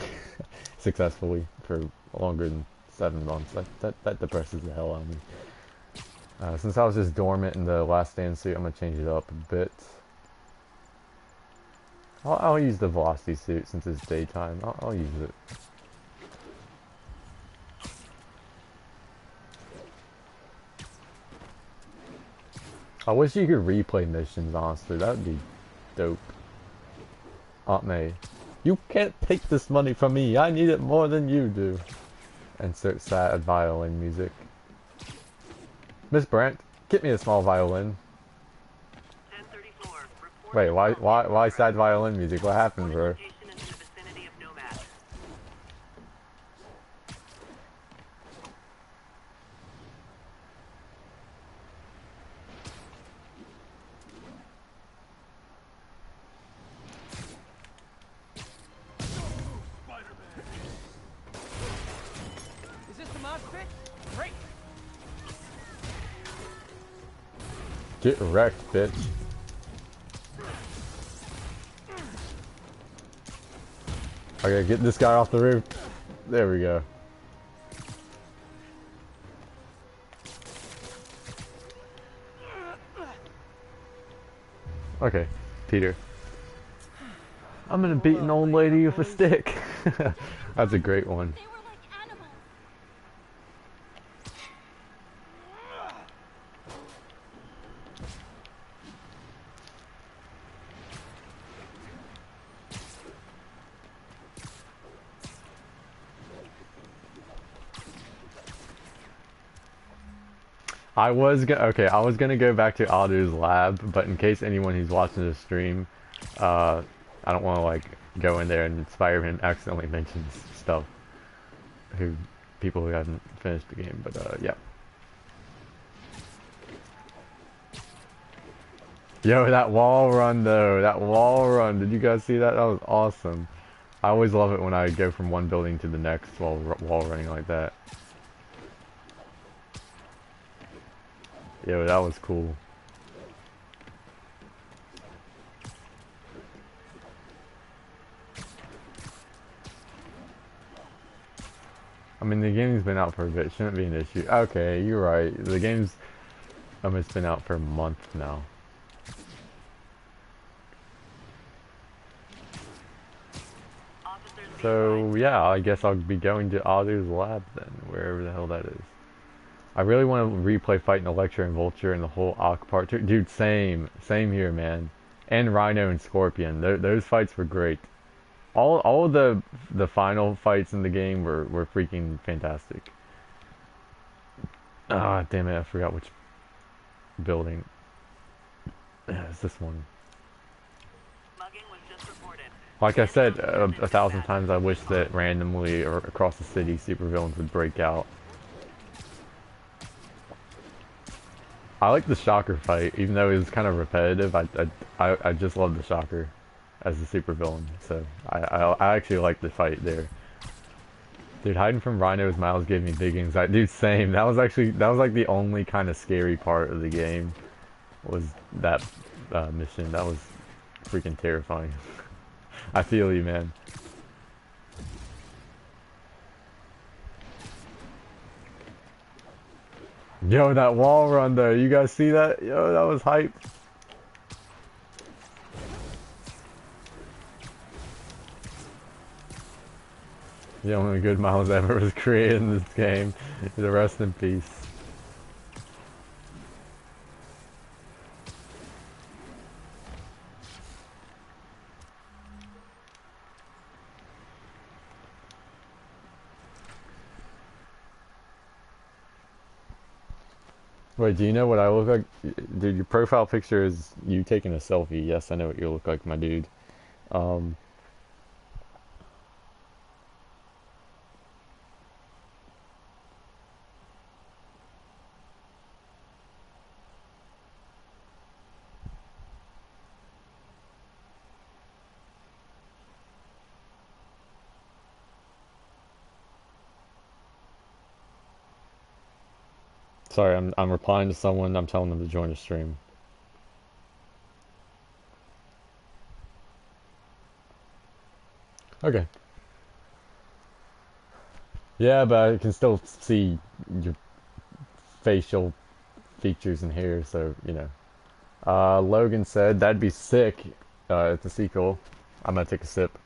successfully for longer than 7 months. That depresses the hell out of me. Since I was just dormant in the Last Stand suit, I'm gonna change it up a bit. I'll use the velocity suit since it's daytime. I'll use it. I wish you could replay missions, honestly. That would be dope. Aunt May, you can't take this money from me. I need it more than you do. Insert sad violin music. Miss Brandt, get me a small violin. 1034. Wait, why sad violin music? What happened, bro? Is this the mod pit? Great. Get wrecked, bitch. Okay, get this guy off the roof. There we go. Okay, Peter. I'm gonna beat an old lady with a stick. That's a great one. They were like animals. I was gonna go back to Aldo's lab, but in case anyone who's watching the stream, I don't want to like go in there and Spider-Man accidentally mentions stuff. People who haven't finished the game, but yeah. Yo, that wall run though, that wall run, did you guys see that? That was awesome. I always love it when I go from one building to the next while wall running like that. Yo, that was cool. I mean, the game's been out for a bit. Shouldn't be an issue. Okay, you're right. The game's almost been out for a month now. So, yeah, I guess I'll be going to Aldo's lab then, wherever the hell that is. I really want to replay fighting Electra and Vulture and the whole Ock part 2. Dude, same here, man. And Rhino and Scorpion. Those fights were great. All of the final fights in the game were freaking fantastic. Ah, damn it, I forgot which building. It's this one. Mugging was just reported. Like I said Handle those a incidents thousand fast. times, I wish that randomly or across the city, supervillains would break out. I like the Shocker fight, even though it was kind of repetitive. I just love the Shocker as the supervillain. So I actually like the fight there. Dude, hiding from rhinos, Miles gave me big anxiety. Dude, same. That was like the only kind of scary part of the game was that mission. That was freaking terrifying. I feel you, man. Yo, that wall run though, you guys see that? Yo, that was hype. The only good Miles ever was created in this game. The rest in peace. Wait, do you know what I look like? Dude, your profile picture is you taking a selfie. Yes, I know what you look like, my dude. Um, sorry, I'm replying to someone. I'm telling them to join the stream. Okay. Yeah, but I can still see your facial features and hair, so you know. Logan said that'd be sick. It's a sequel. I'm gonna take a sip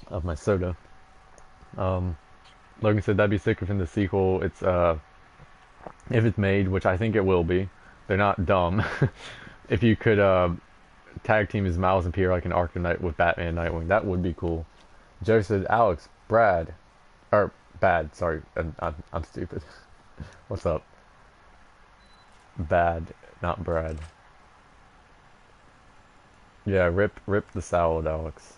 of my soda. Um, Logan said that'd be sick if in the sequel it's if it's made, which I think it will be. They're not dumb. If you could tag team as Miles and Peter like an Arkham Knight with Batman and Nightwing, that would be cool. Joe said Alex, Brad, or Bad. Sorry, I'm stupid. What's up? Bad, not Brad. Yeah, rip the salad, Alex.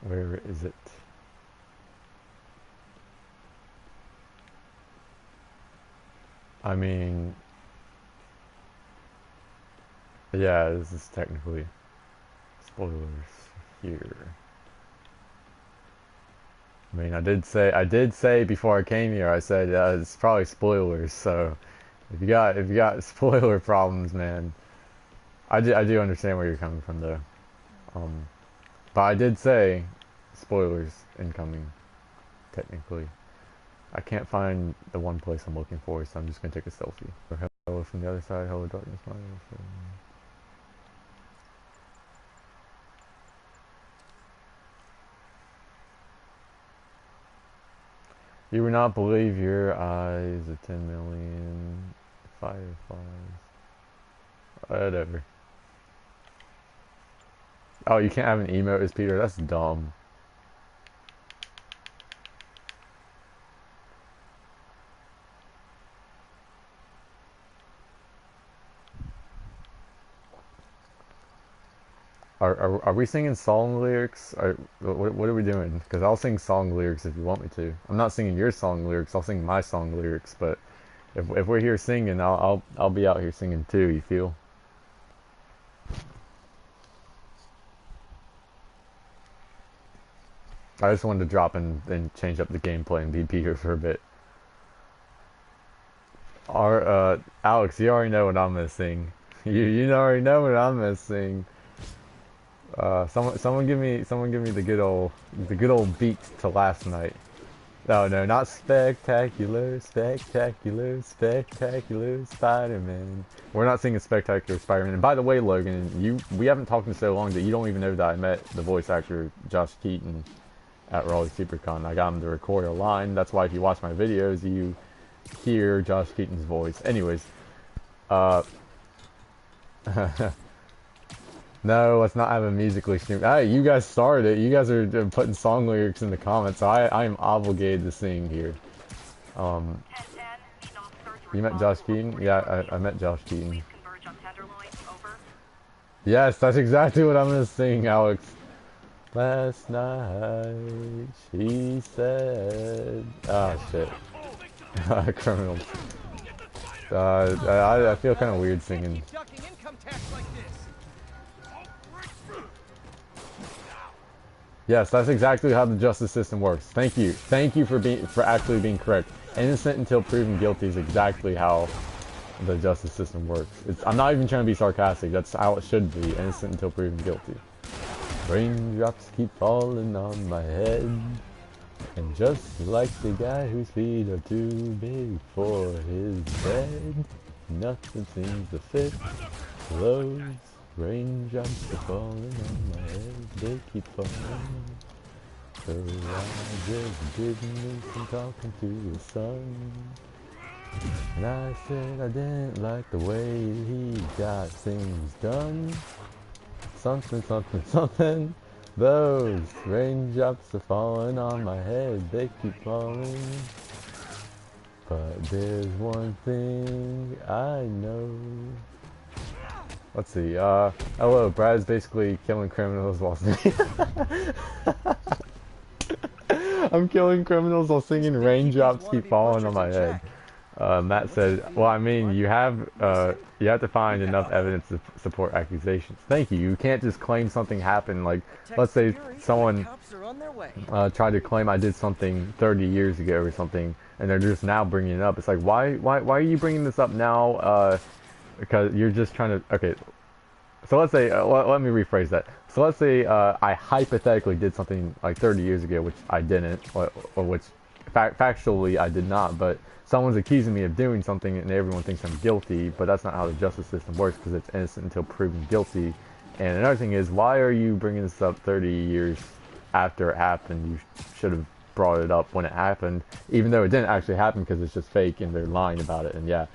Where is it? I mean, yeah, this is technically spoilers here. I mean, I did say before I came here, I said it's probably spoilers. So if you got spoiler problems, man, I do understand where you're coming from though. Um, but I did say spoilers incoming. Technically, I can't find the one place I'm looking for, so I'm just gonna take a selfie. Hello from the other side. Hello, darkness. You would not believe your eyes. The 10 million fireflies. Whatever. Oh, you can't have an emote as Peter? That's dumb. Are we singing song lyrics? What are we doing? Because I'll sing song lyrics if you want me to. I'm not singing your song lyrics. I'll sing my song lyrics. But if we're here singing, I'll be out here singing too. You feel? I just wanted to drop in and change up the gameplay and be Peter for a bit. Alex, you already know what I'm gonna sing. You already know what I'm gonna sing. Someone give me the good old beat to last night. No, no, not spectacular, spectacular, spectacular Spider-Man. We're not singing Spectacular Spider-Man. And by the way, Logan, we haven't talked in so long that you don't even know that I met the voice actor Josh Keaton at Raleigh SuperCon. I got him to record a line. That's why if you watch my videos, you hear Josh Keaton's voice. Anyways, no, let's not have a musically stream. Hey, you guys started it. You guys are putting song lyrics in the comments, so I am obligated to sing here. You met Josh Keaton? Yeah, I met Josh Keaton. Yes, that's exactly what I'm gonna sing, Alex. Last night, she said... Oh, shit. Criminals. I feel kind of weird singing. Yes, that's exactly how the justice system works. Thank you. Thank you for actually being correct. Innocent until proven guilty is exactly how the justice system works. I'm not even trying to be sarcastic. That's how it should be. Innocent until proven guilty. Raindrops keep falling on my head. And just like the guy whose feet are too big for his bed, nothing seems to fit. Those raindrops are falling on my head, they keep falling. So I just didn't listen talking to the sun. And I said I didn't like the way he got things done. Something, something, something. Those raindrops are falling on my head, they keep falling. But there's one thing I know. Let's see, hello, Brad's basically killing criminals while singing. I'm killing criminals while singing raindrops keep falling on my head. Matt said, well, I mean, you have to find enough evidence to support accusations. Thank you. You can't just claim something happened. Like, let's say someone tried to claim I did something 30 years ago or something, and they're just now bringing it up. It's like, why are you bringing this up now? Because you're just trying to, okay. So let's say, let me rephrase that. So let's say I hypothetically did something like 30 years ago, which I didn't, or which factually I did not, but someone's accusing me of doing something and everyone thinks I'm guilty, but that's not how the justice system works because it's innocent until proven guilty. And another thing is, why are you bringing this up 30 years after it happened? You should have brought it up when it happened, even though it didn't actually happen because it's just fake and they're lying about it. And yeah,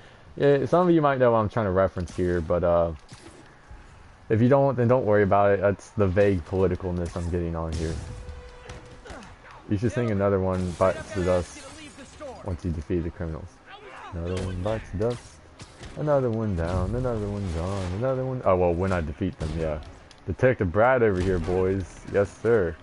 some of you might know what I'm trying to reference here, but if you don't, then don't worry about it. That's the vague politicalness I'm getting on here. You should sing another one, Bites the Dust, once you defeat the criminals. Another one bites the dust, another one down, another one gone, another one... Oh, well, when I defeat them, yeah. Detective Brad over here, boys. Yes, sir.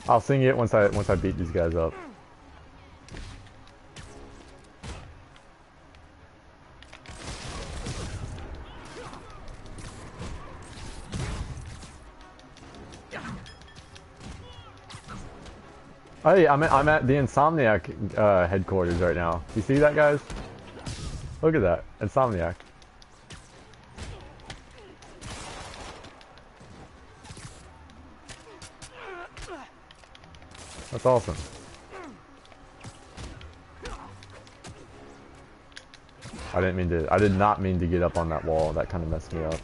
I'll sing it once I beat these guys up. Hey, I'm at the Insomniac headquarters right now. You see that, guys? Look at that, Insomniac. That's awesome. I did not mean to get up on that wall. That kind of messed me up.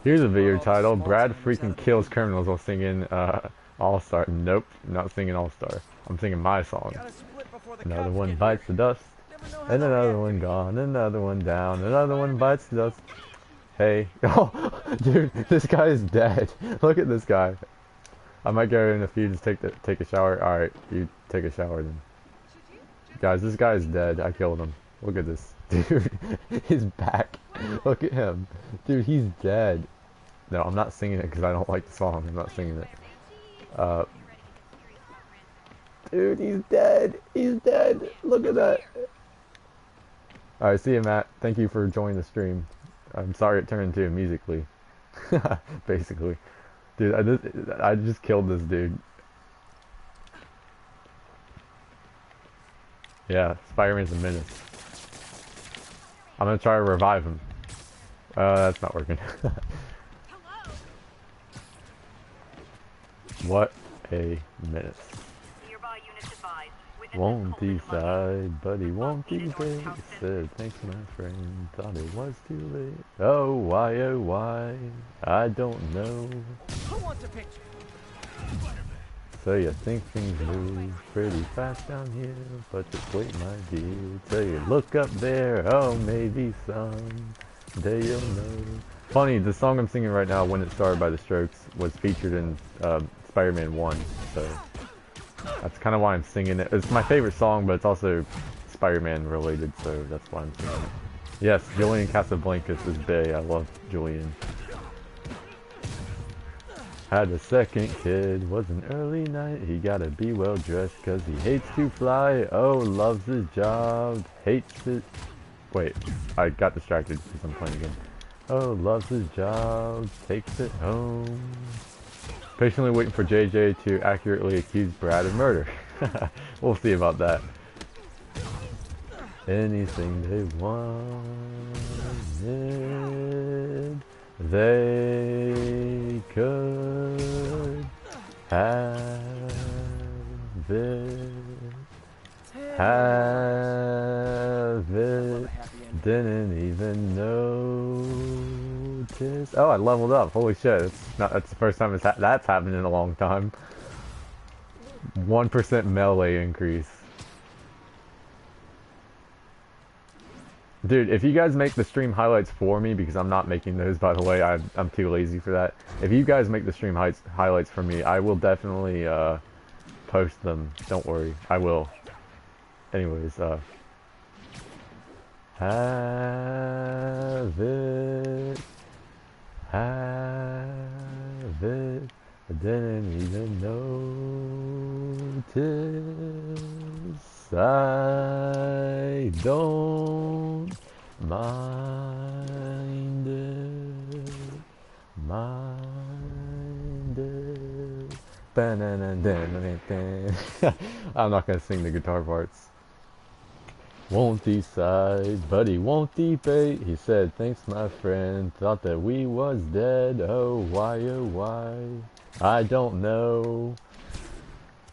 Here's a video title: Brad freaking kills criminals while singing All Star. Nope, not singing All Star. I'm singing my song. Another one bites the dust, and another one gone, another one down, another one bites the dust. Hey, oh, dude, this guy is dead. Look at this guy. I might go in a few, just take a shower. All right, you take a shower then. Guys, this guy is dead. I killed him. Look at this, dude. His back. Look at him, dude. He's dead. No, I'm not singing it because I don't like the song. I'm not singing it. Dude, he's dead. He's dead. Look at that. Alright, see you, Matt. Thank you for joining the stream. I'm sorry it turned into a musically. Basically. Dude, I just killed this dude. Yeah, Spider-Man's a menace. I'm gonna try to revive him. That's not working. What a menace. Nearby units advised. Witnesses Won't called in decide, but he won't debate. Said, thanks my friend, thought it was too late. Oh why, I don't know. Who wants a picture? So you think things move pretty fast down here, but just wait my dear, till you look up there, oh maybe someday you'll know. Funny, the song I'm singing right now, When It Started by The Strokes, was featured in Spider-Man 1, so that's kind of why I'm singing it. It's my favorite song, but it's also Spider-Man related, so that's why I'm singing it. Yes, Julian Casablancas is bae. I love Julian. Had a second kid, was an early night. He gotta be well dressed cause he hates to fly. Oh, loves his job, hates it. Wait, I got distracted because I'm playing again. Oh, loves his job, takes it home. Patiently waiting for JJ to accurately accuse Brad of murder. We'll see about that. Anything they wanted, they could have it. Have it. Didn't even notice. Oh, I leveled up. Holy shit. That's the first time that's happened in a long time. 1% melee increase. Dude, if you guys make the stream highlights for me, because I'm not making those, by the way, I'm too lazy for that. If you guys make the stream highlights for me, I will definitely post them. Don't worry, I will. Anyways, have it, I didn't even notice. I don't mind it, I'm not gonna sing the guitar parts. Won't decide, but he won't debate. He said, thanks my friend, thought that we was dead. Oh why, I don't know.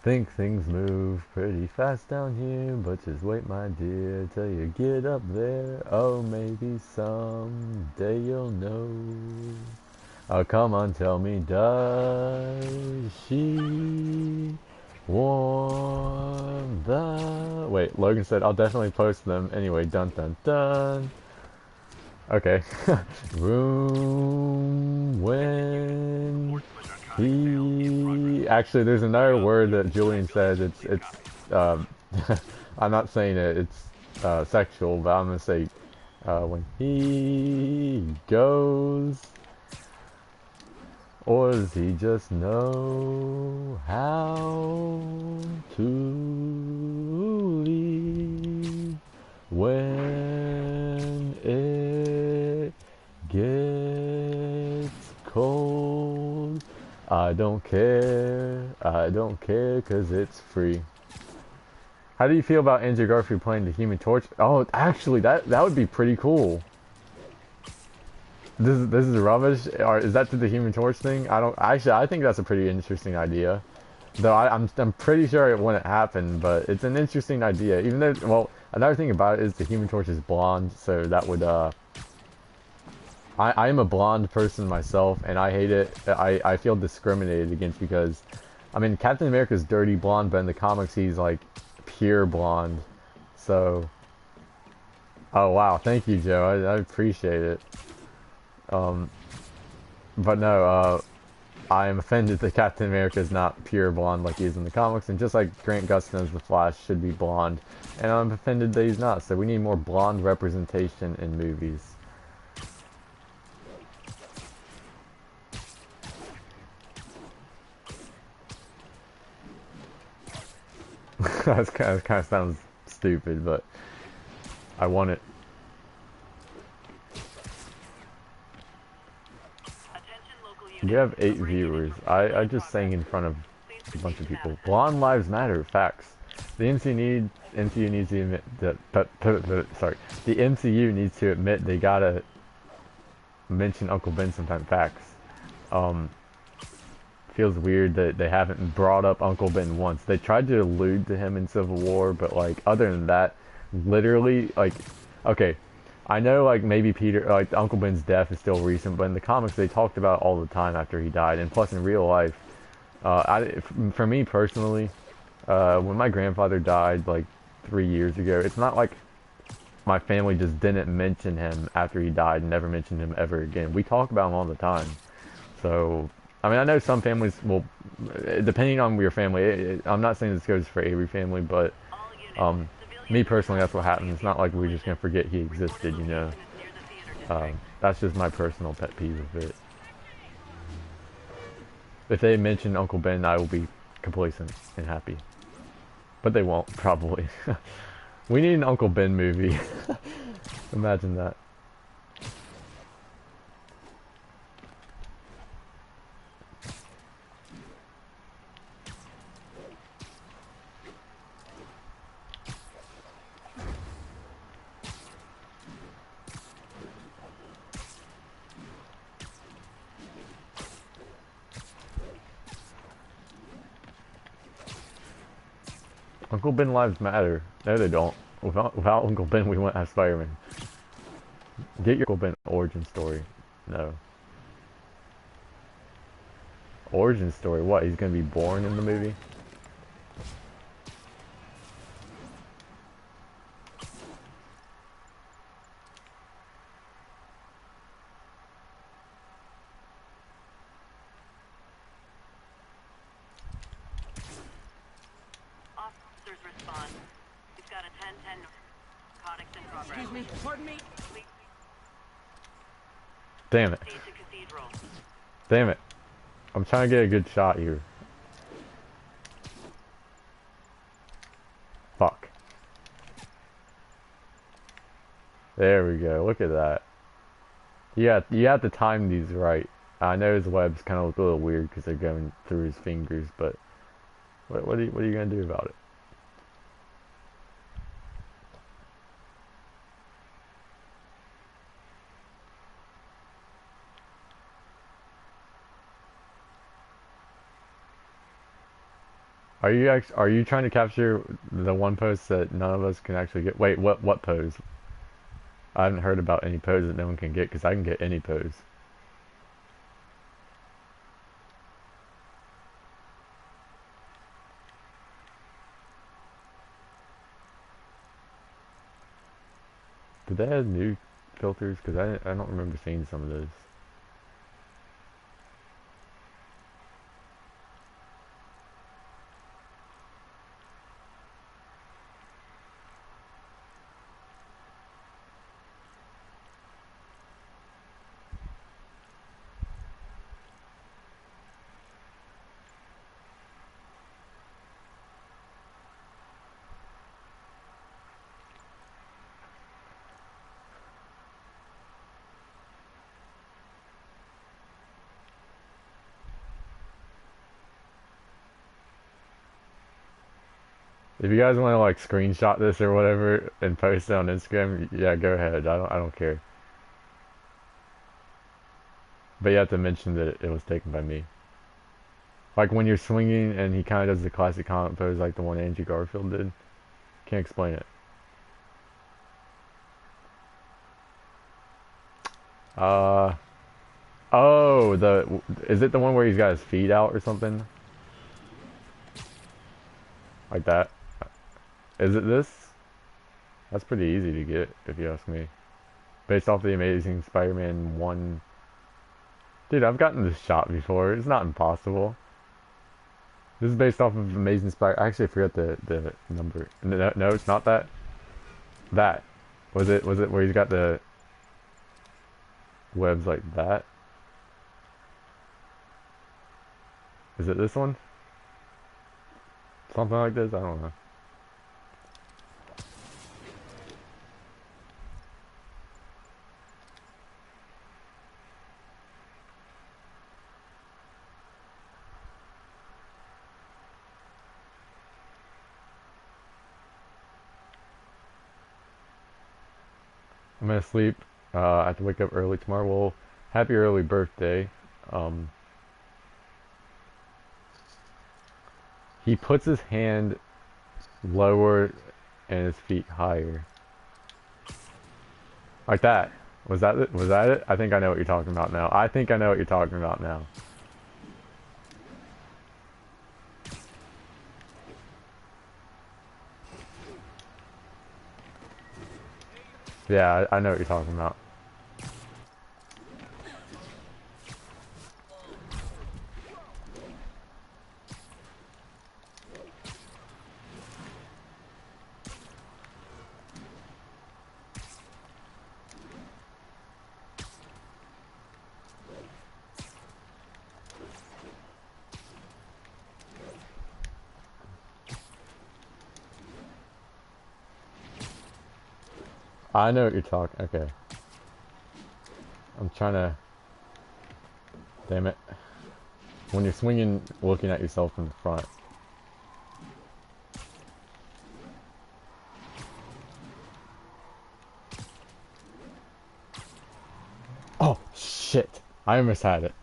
Think things move pretty fast down here, but just wait my dear, till you get up there. Oh maybe someday you'll know. Oh come on, tell me, does she warm the... Wait, Logan said, I'll definitely post them. Anyway, dun dun dun. Okay. Room when he... Actually, there's another word that Julian said. It's I'm not saying it. It's sexual, but I'm gonna say when he goes... Or does he just know how to leave when it gets cold? I don't care 'cause it's free. How do you feel about Andrew Garfield playing the Human Torch? Oh, actually, that would be pretty cool. This is rubbish, or is that to the Human Torch thing? I think that's a pretty interesting idea. Though I'm pretty sure it wouldn't happen, but it's an interesting idea. Even though, well, another thing about it is the Human Torch is blonde, so that would I am a blonde person myself, and I hate it. I feel discriminated against because, I mean, Captain America's dirty blonde, but in the comics he's like pure blonde. So, oh wow, thank you, Joe. I appreciate it. But no, I am offended that Captain America is not pure blonde like he is in the comics, and just like Grant Gustin's The Flash should be blonde, and I'm offended that he's not, so we need more blonde representation in movies. Kind of sounds stupid, but I want it. Attention local We units. have 8 viewers. I just sang in front of a bunch of people. Blonde lives matter. Facts. The MCU needs to admit that. Sorry. The MCU needs to admit they gotta mention Uncle Ben sometime. Facts. Feels weird that they haven't brought up Uncle Ben once. They tried to allude to him in Civil War, but like other than that, literally like, okay, I know like maybe Peter, like Uncle Ben's death is still recent, but in the comics they talked about it all the time after he died, and plus in real life, for me personally, when my grandfather died like 3 years ago, it's not like my family just didn't mention him after he died and never mentioned him ever again. We talk about him all the time. So, I mean, I know some families will, depending on your family, I'm not saying this goes for every family, but All units. me personally, that's what happens. It's not like we're just going to forget he existed, you know. Is near the theater district. That's just my personal pet peeve of it. If they mention Uncle Ben, I will be complacent and happy. But they won't, probably. We need an Uncle Ben movie. Imagine that. Uncle Ben lives matter. No, they don't. Without Uncle Ben, we wouldn't have Spider-Man. Get your Uncle Ben origin story. No. Origin story? What? He's gonna be born in the movie? Officers respond. We've got a 1010 narcotics in progress. Excuse me, pardon me. Please Damn it. proceed to Cathedral. Damn it. I'm trying to get a good shot here. Fuck. There we go. Look at that. Yeah, you have to time these right. I know his webs kind of look a little weird because they're going through his fingers, but what are you gonna do about it? Are you trying to capture the one pose that none of us can actually get? Wait, what pose? I haven't heard about any pose that no one can get because I can get any pose. Did they have new filters? Because I don't remember seeing some of those. If you guys want to like screenshot this or whatever and post it on Instagram, yeah, go ahead. I don't care. But you have to mention that it was taken by me. Like when you're swinging and he kind of does the classic comic pose like the one Andrew Garfield did. Can't explain it. Oh, is it the one where he's got his feet out or something? Like that? Is it this? That's pretty easy to get, if you ask me. Based off the Amazing Spider-Man 1. Dude, I've gotten this shot before. It's not impossible. This is based off of Amazing Spider. Actually, I forgot the number. No, it's not that. That. Was it where he's got the webs like that? Is it this one? Something like this? I don't know. I'm gonna sleep. I have to wake up early tomorrow. Well, happy early birthday. Um, he puts his hand lower and his feet higher. Like that. Was that it? Was that it? I think I know what you're talking about now. I think I know what you're talking about now. Yeah, I know what you're talking about. I know what you're talking. Okay. I'm trying to. Damn it. When you're swinging, looking at yourself in the front. Oh, shit. I almost had it.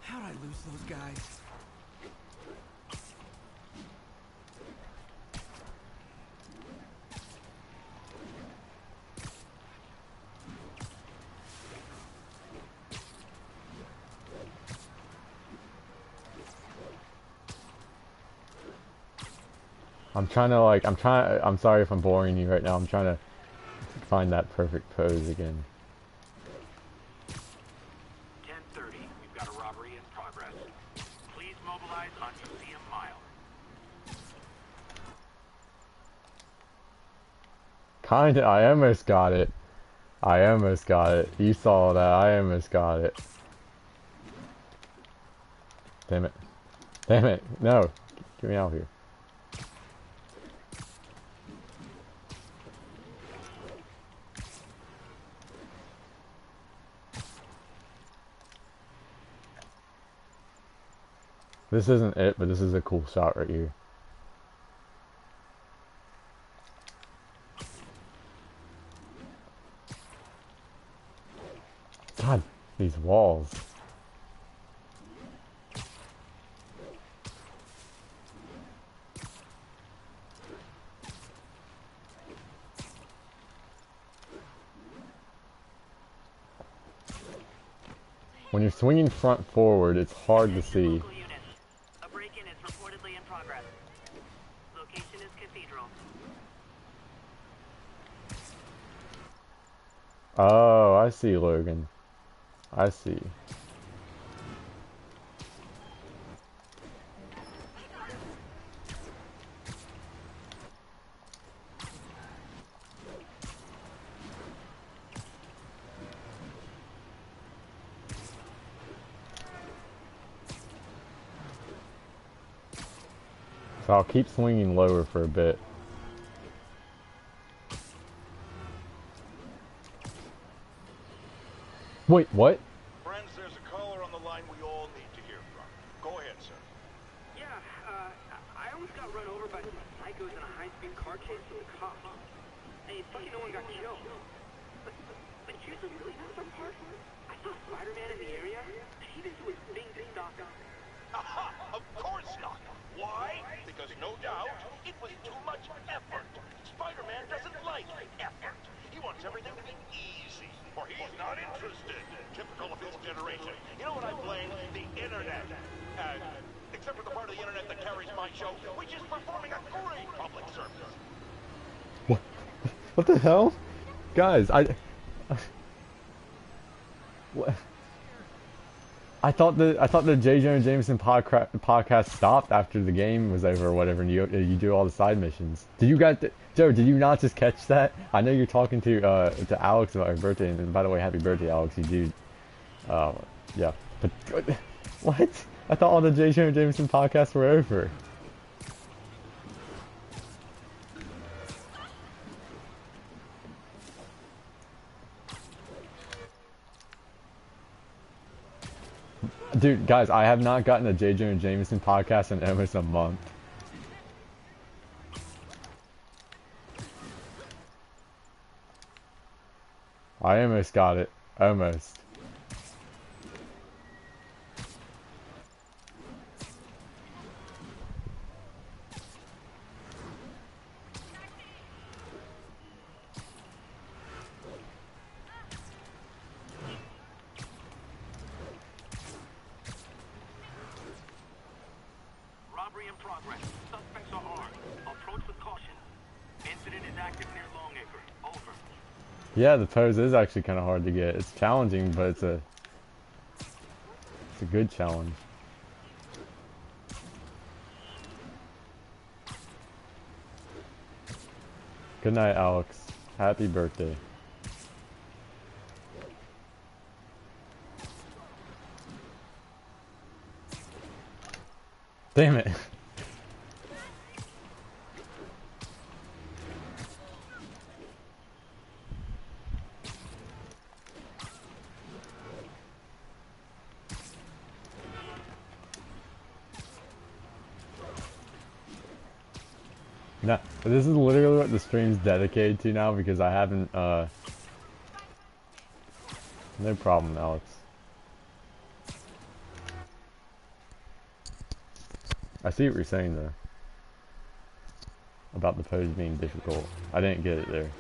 How'd I lose those guys? I'm trying to like, I'm sorry if I'm boring you right now. I'm trying to find that perfect pose again. 10:30. We've got a robbery in progress. Please mobilize on Museum Mile. Kinda, I almost got it. I almost got it. You saw that. I almost got it. Damn it. Damn it. No. Get me out of here. This isn't it, but this is a cool shot right here. God, these walls. When you're swinging front forward, it's hard to see. Local units. A break-in is reportedly in progress. Location is Cathedral. Oh, I see, Logan. I see. So I'll keep swinging lower for a bit. Wait, what? Friends, there's a caller on the line we all need to hear from. Go ahead, sir. Yeah, I almost got run over by some psychos in a high-speed car chase from the cops. Hey, fucking no one got killed. But here's the really messed up part. I saw Spider-Man in the area, and he didn't do a thing to stop him. Aha! Of course not! Why? Because no doubt, it was too much effort. Spider-Man doesn't like effort. He wants everything to be easy, or he's not interested. Typical of his generation. You know what I blame? The internet. Except for the part of the internet that carries my show, which is performing a great public service. What the hell? Guys, what? I thought the J. Jonah Jameson podcast stopped after the game was over or whatever, and you do all the side missions. Did you guys, Joe? Did you not just catch that? I know you're talking to Alex about your birthday, and by the way, happy birthday, Alex. You do, yeah. But what? I thought all the J. Jonah Jameson podcasts were over. Dude, guys, I have not gotten a J. Jonah Jameson podcast in almost a month. I almost got it. Almost. Robbery in progress. Suspects are armed. Approach with caution. Incident is active near Longacre. Over. Yeah, the pose is actually kind of hard to get. It's challenging, but it's a good challenge. Good night, Alex. Happy birthday. Damn it. No, this is literally what the stream's dedicated to now because I haven't, no problem, Alex. I see what you're saying, though. About the pose being difficult. I didn't get it there.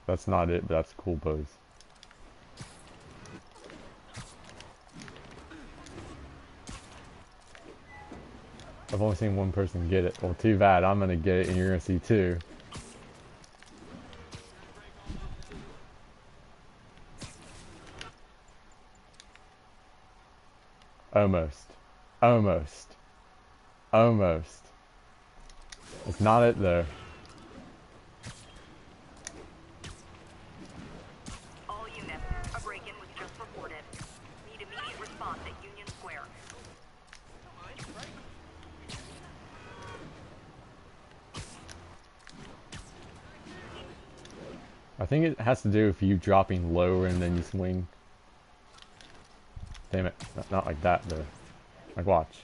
That's not it, but that's a cool pose. I've only seen one person get it. Well, too bad. I'm gonna get it, and you're gonna see two. Almost. Almost. Almost. It's not it, though. All units, a break-in was just reported. Need immediate response at Union Square. I think it has to do with you dropping lower and then you swing. Damn it. Not like that, though. Like, watch.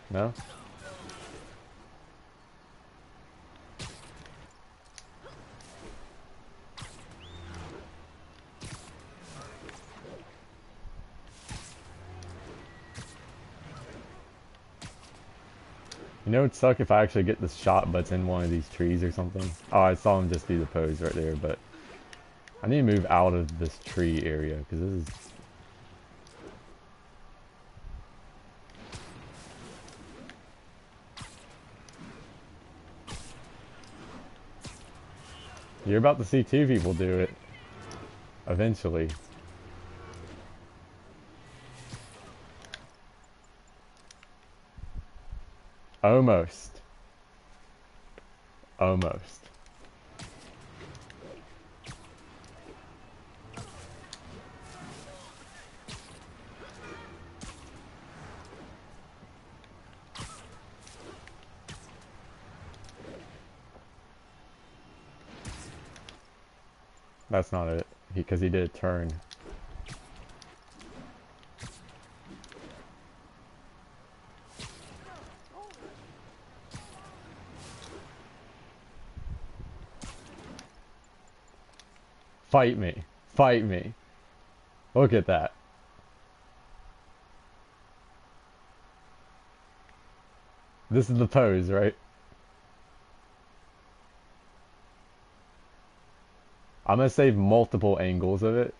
No? You know, it'd suck if I actually get the shot butts in one of these trees or something. Oh, I saw him just do the pose right there, but I need to move out of this tree area because this is. You're about to see two people do it. Eventually. Almost. Almost. That's not it. Because he did a turn. Fight me. Fight me. Look at that. This is the pose, right? I'm gonna save multiple angles of it.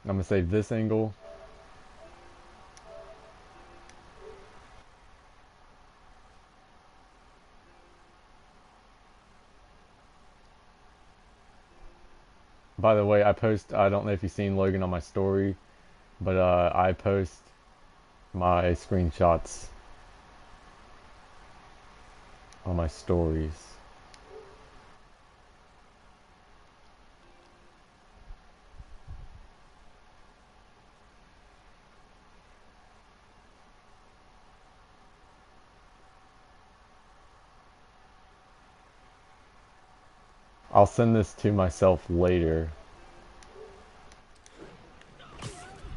I'm gonna save this angle. By the way, I don't know if you've seen Logan on my story, but I post my screenshots on my stories. I'll send this to myself later.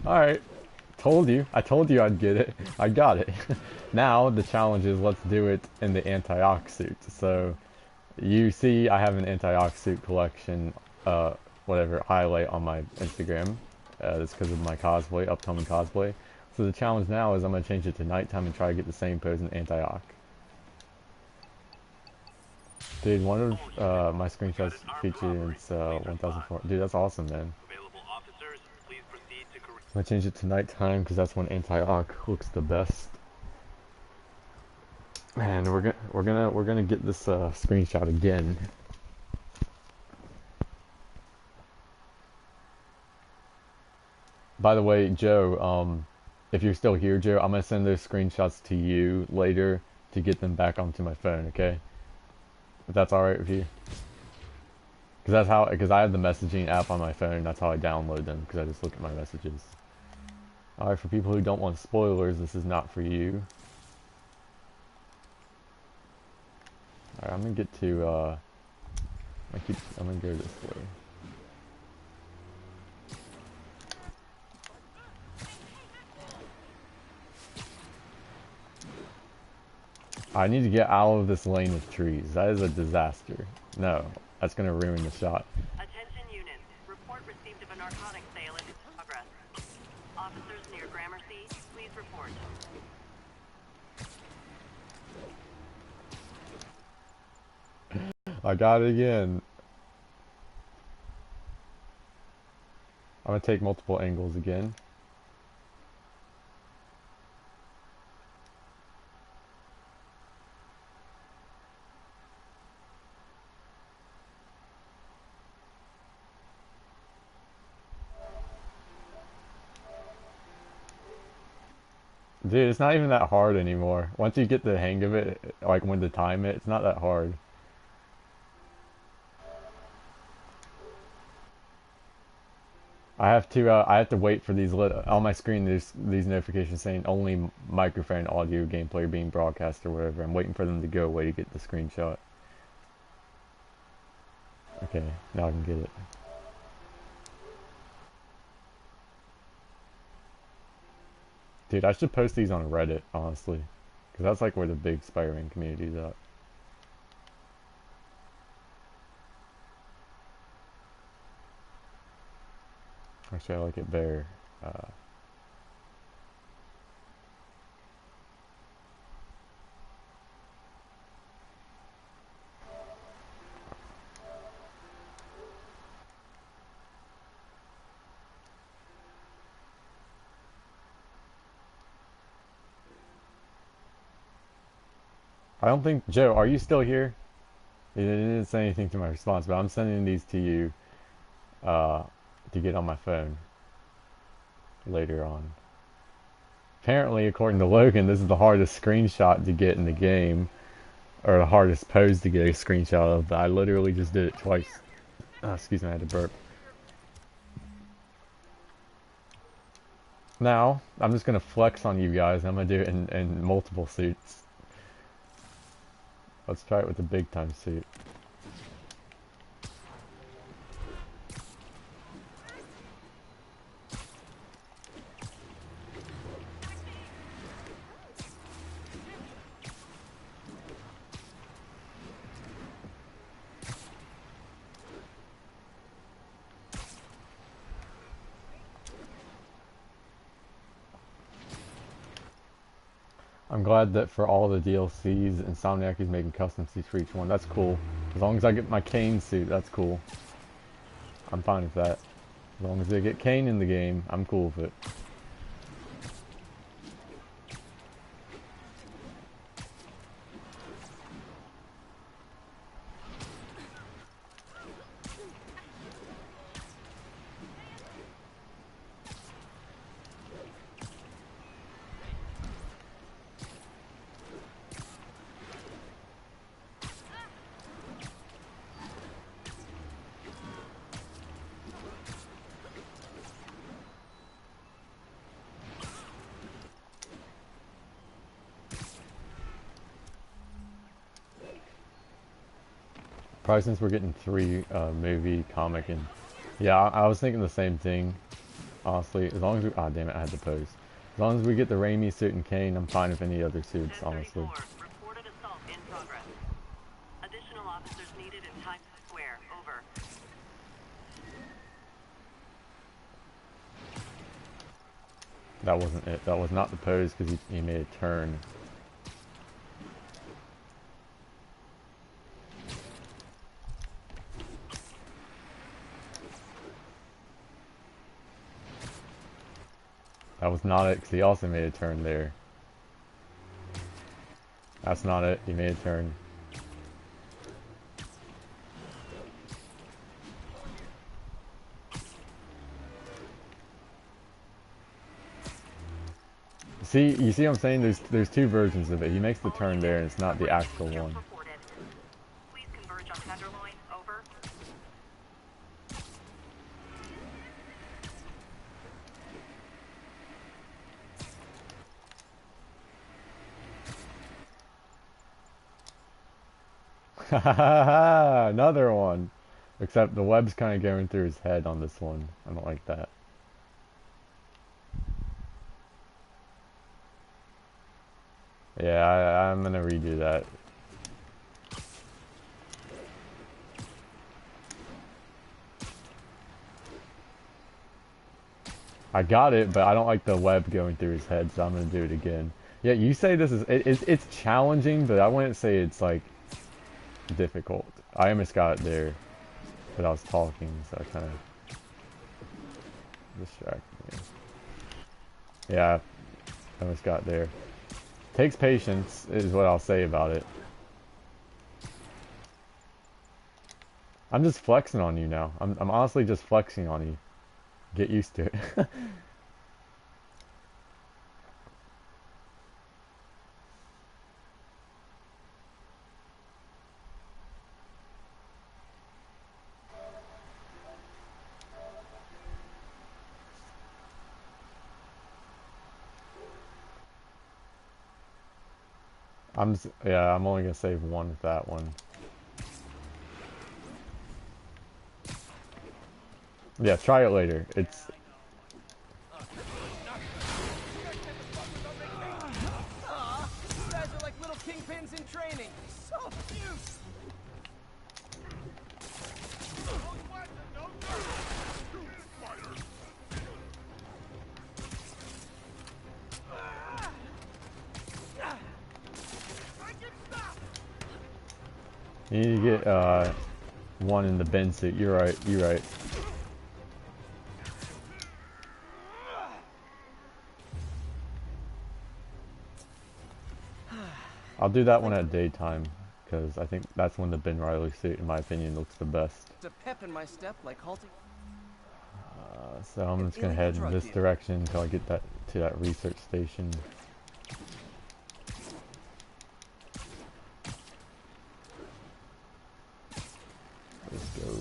Alright. I told you I'd get it. I got it. Now the challenge is let's do it in the anti-ox suit. So you see I have an anti-ox suit collection, whatever, highlight on my Instagram. That's because of my cosplay, upcoming cosplay. So the challenge now is I'm going to change it to nighttime and try to get the same pose in anti-ox. Dude, one of my screenshots featured 1004. Dude, that's awesome, man. I'm gonna change it to nighttime because that's when anti-oc looks the best. Man, we're gonna get this screenshot again. By the way, Joe, if you're still here, Joe, I'm gonna send those screenshots to you later to get them back onto my phone, okay? If that's alright with you. Because I have the messaging app on my phone, that's how I download them, because I just look at my messages. Alright, for people who don't want spoilers, this is not for you. Alright, I'm gonna get to, I'm gonna go this way. I need to get out of this lane of trees. That is a disaster. No, that's gonna ruin the shot. Attention units. Report received of a narcotics sale in progress. Officers near Gramercy, please report. I got it again. I'm gonna take multiple angles again. Dude, it's not even that hard anymore. Once you get the hang of it, like when to time it, it's not that hard. I have to wait for these on my screen. There's these notifications saying only microphone audio gameplay being broadcast or whatever. I'm waiting for them to go away to get the screenshot. Okay, now I can get it. Dude, I should post these on Reddit, honestly. Because that's like where the big Spider-Man community is at. Actually, I like it better. I don't think... Joe, are you still here? He didn't say anything to my response, but I'm sending these to you to get on my phone later on. Apparently, according to Logan, this is the hardest screenshot to get in the game, or the hardest pose to get a screenshot of, but I literally just did it twice. Excuse me, I had to burp. Now, I'm just gonna flex on you guys. I'm gonna do it in multiple suits. Let's try it with the big time suit. I'm glad that for all the DLCs, Insomniac is making custom suits for each one. That's cool. As long as I get my Kane suit, that's cool. I'm fine with that. As long as they get Kane in the game, I'm cool with it. Probably since we're getting 3 movie, comic, and yeah, I was thinking the same thing. Honestly, as long as we, ah, damn it, I had to pose. As long as we get the Raimi suit and Kane, I'm fine with any other suits, honestly. 1034, reported assault in progress. Additional officers needed in Times Square. Over. That wasn't it. That was not the pose because he made a turn. That was not it because he also made a turn there. That's not it. He made a turn. See, you see what I'm saying? There's two versions of it. He makes the turn there and it's not the actual one. Reported. Please converge on Tenderloin. Over. Another one. Except the web's kind of going through his head on this one. I don't like that. Yeah, I'm gonna redo that. I got it, but I don't like the web going through his head, so I'm gonna do it again. Yeah, you say this is it's challenging, but I wouldn't say it's like difficult. I almost got it there, but I was talking, so I kind of distracted me. Yeah, I almost got there. Takes patience, is what I'll say about it. I'm just flexing on you now. I'm honestly just flexing on you. Get used to it. Yeah, I'm only gonna save one with that one. Yeah, try it later. It's You guys are like little kingpins in training. So cute. you need to get one in the bin suit. You're right. You're right. I'll do that one at daytime because I think that's when the Ben Riley suit, in my opinion, looks the best. It's a pep in my step like halting. So I'm just gonna head in this direction until I get to that research station. Let's go.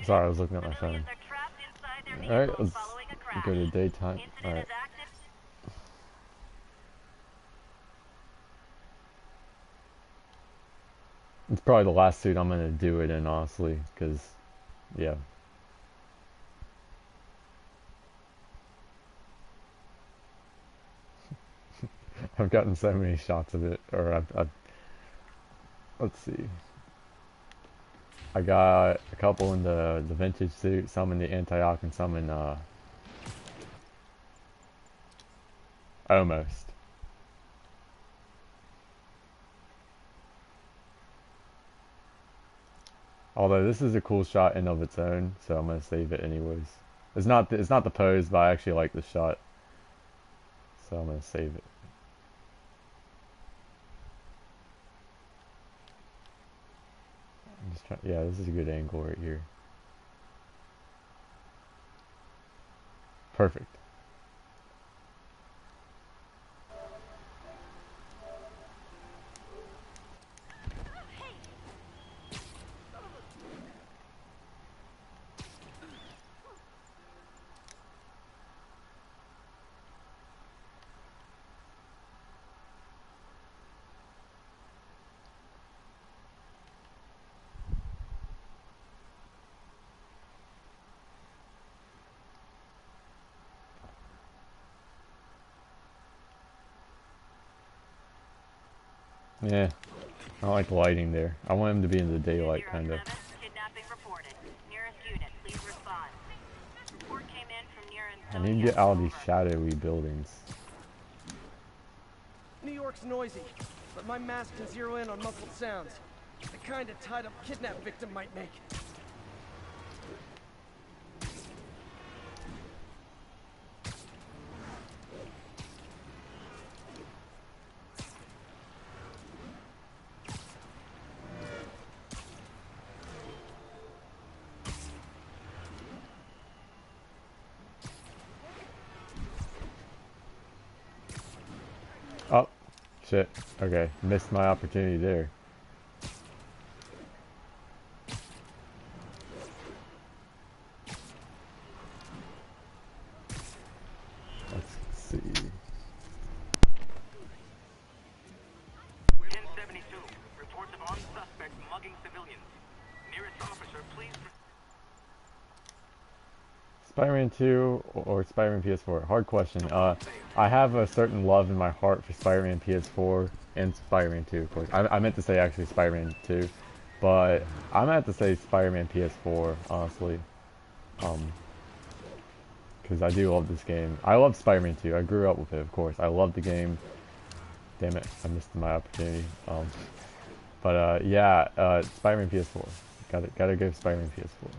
Sorry, I was looking at my phone. Alright, let's go to daytime. Alright. It's probably the last suit I'm gonna do it in, honestly, because, yeah. I've gotten so many shots of it, or I've let's see. I got a couple in the vintage suit, some in the anti-oc, and some in, almost. Although this is a cool shot in of its own, so I'm gonna save it anyways. It's not the pose, but I actually like the shot, so I'm gonna save it. I'm just trying. Yeah, this is a good angle right here. Perfect. Yeah, I don't like the lighting there. I want him to be in the daylight, kind of. 207, kidnapping reported. Nearest unit, please respond. Report came in from near I need to Ansonia. get out of these Over. shadowy buildings. New York's noisy, but my mask can zero in on muffled sounds. The kind a tied-up kidnap victim might make. Oh, shit. Okay, missed my opportunity there. Let's see. 1072. Reports of armed suspects mugging civilians. Nearest officer, please. Spider-Man 2 or Spider-Man PS4? Hard question. I have a certain love in my heart for Spider-Man PS4 and Spider-Man 2, of course. I meant to say actually Spider-Man 2, but I'm gonna have to say Spider-Man PS4, honestly. Because I do love this game. I love Spider-Man 2. I grew up with it, of course. I love the game. Damn it, I missed my opportunity. Yeah, Spider-Man PS4. Gotta go Spider-Man PS4.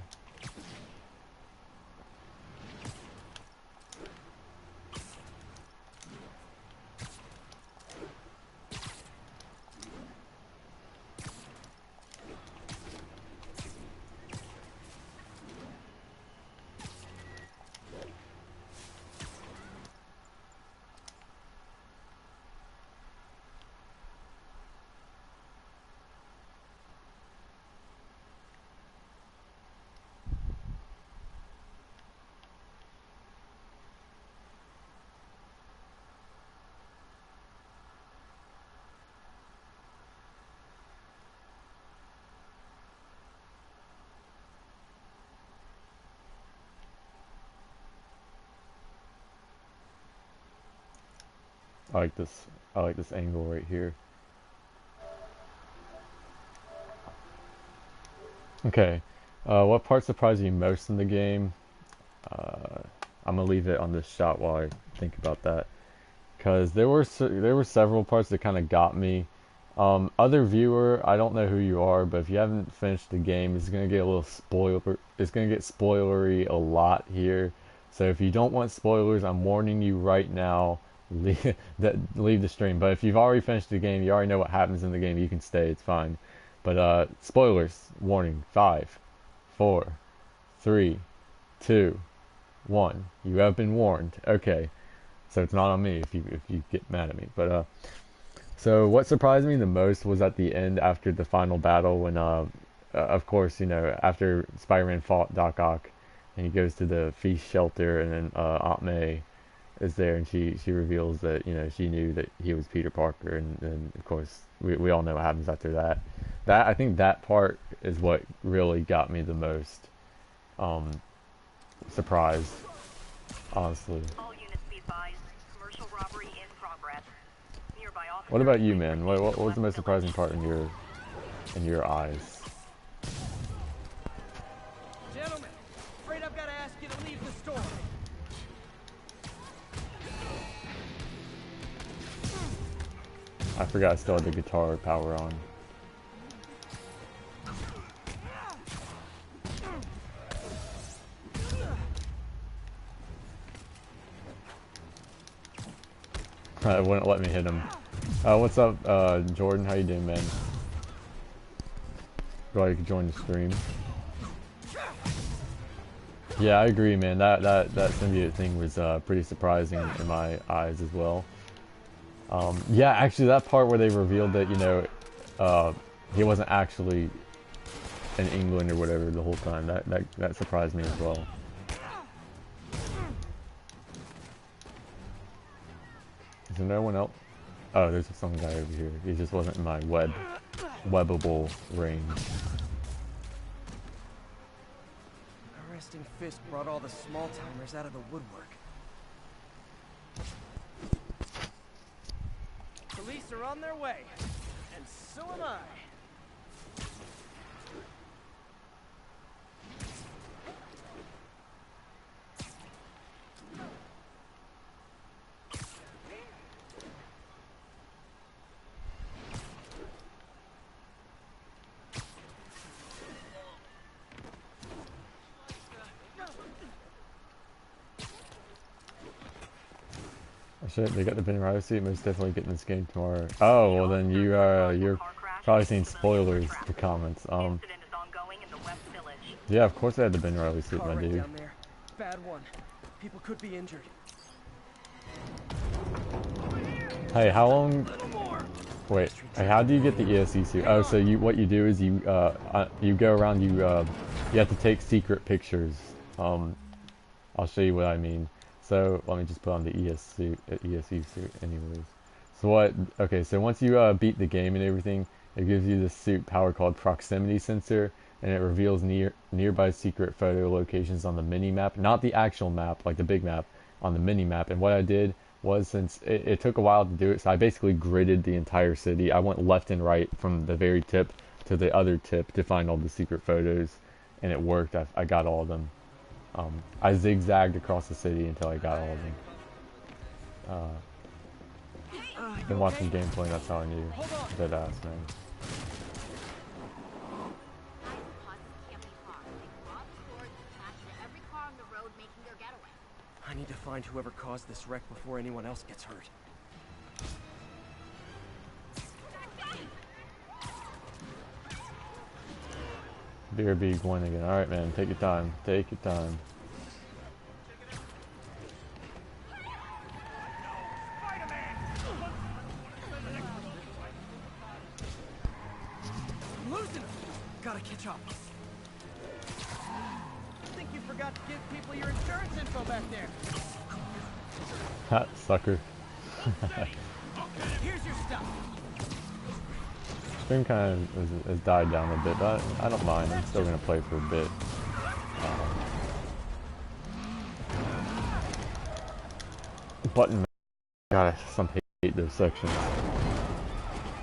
I like this. I like this angle right here. Okay. What part surprised you most in the game? I'm gonna leave it on this shot while I think about that, because there were several parts that kind of got me. Other viewer, I don't know who you are, but if you haven't finished the game, it's gonna get a little spoiler. It's gonna get spoilery a lot here. So if you don't want spoilers, I'm warning you right now. Leave the stream. But if you've already finished the game, you already know what happens in the game. You can stay. It's fine. But spoilers. Warning. 5, 4, 3, 2, 1. You have been warned. Okay. So it's not on me if you get mad at me. But so what surprised me the most was at the end, after the final battle, when of course, you know, after Spider-Man fought Doc Ock and he goes to the feast shelter, and then Aunt May is there, and she reveals that, you know, she knew that he was Peter Parker, and of course we all know what happens after that. I think that part is what really got me the most surprised, honestly. All units be advised. Commercial robbery in progress. Nearby officers. What about you, man? What was the most surprising part in your eyes? Gentlemen, afraid I've got to ask you to leave the store. I forgot I still had the guitar power on. It wouldn't let me hit him. What's up, Jordan? How you doing, man? Glad you could join the stream. Yeah, I agree, man. That symbiote thing was pretty surprising in my eyes as well. Yeah, actually, that part where they revealed that, you know, he wasn't actually in England or whatever the whole time, that surprised me as well. Is there no one else? Oh, there's some guy over here. He just wasn't in my webbable range. Arresting Fisk brought all the small-timers out of the woodwork. Police are on their way, my. Shit, they got the Ben Riley suit. Most definitely getting this game tomorrow. Oh, well then you're probably seeing spoilers to comments. Incident is ongoing in the West Village. Yeah, of course I had the Ben Riley suit, Car my wreck dude. down there. Bad one. People could be injured. Hey, how long? A little more. Wait, hey, how do you get the ESE suit? Oh, so what you do is you go around, you have to take secret pictures. I'll show you what I mean. So let me just put on the ESE suit anyways. So okay, so once you beat the game and everything, it gives you this suit power called proximity sensor, and it reveals nearby secret photo locations on the mini map, not the actual map, like the big map, on the mini map. And what I did was, since it took a while to do it, so I basically gridded the entire city. I went left and right from the very tip to the other tip to find all the secret photos, and it worked. I got all of them. I zigzagged across the city until I got all of them. Been watching gameplay, that's how I knew. Dead ass, man. I need to find whoever caused this wreck before anyone else gets hurt. BRB going again. Alright, man, take your time. Take your time. I'm losing him. Gotta catch up. I think you forgot to give people your insurance info back there. Ha, sucker. Here's your stuff. Stream kind of has died down a bit, but I don't mind. I'm still gonna play for a bit. Button. God, I some hate those sections.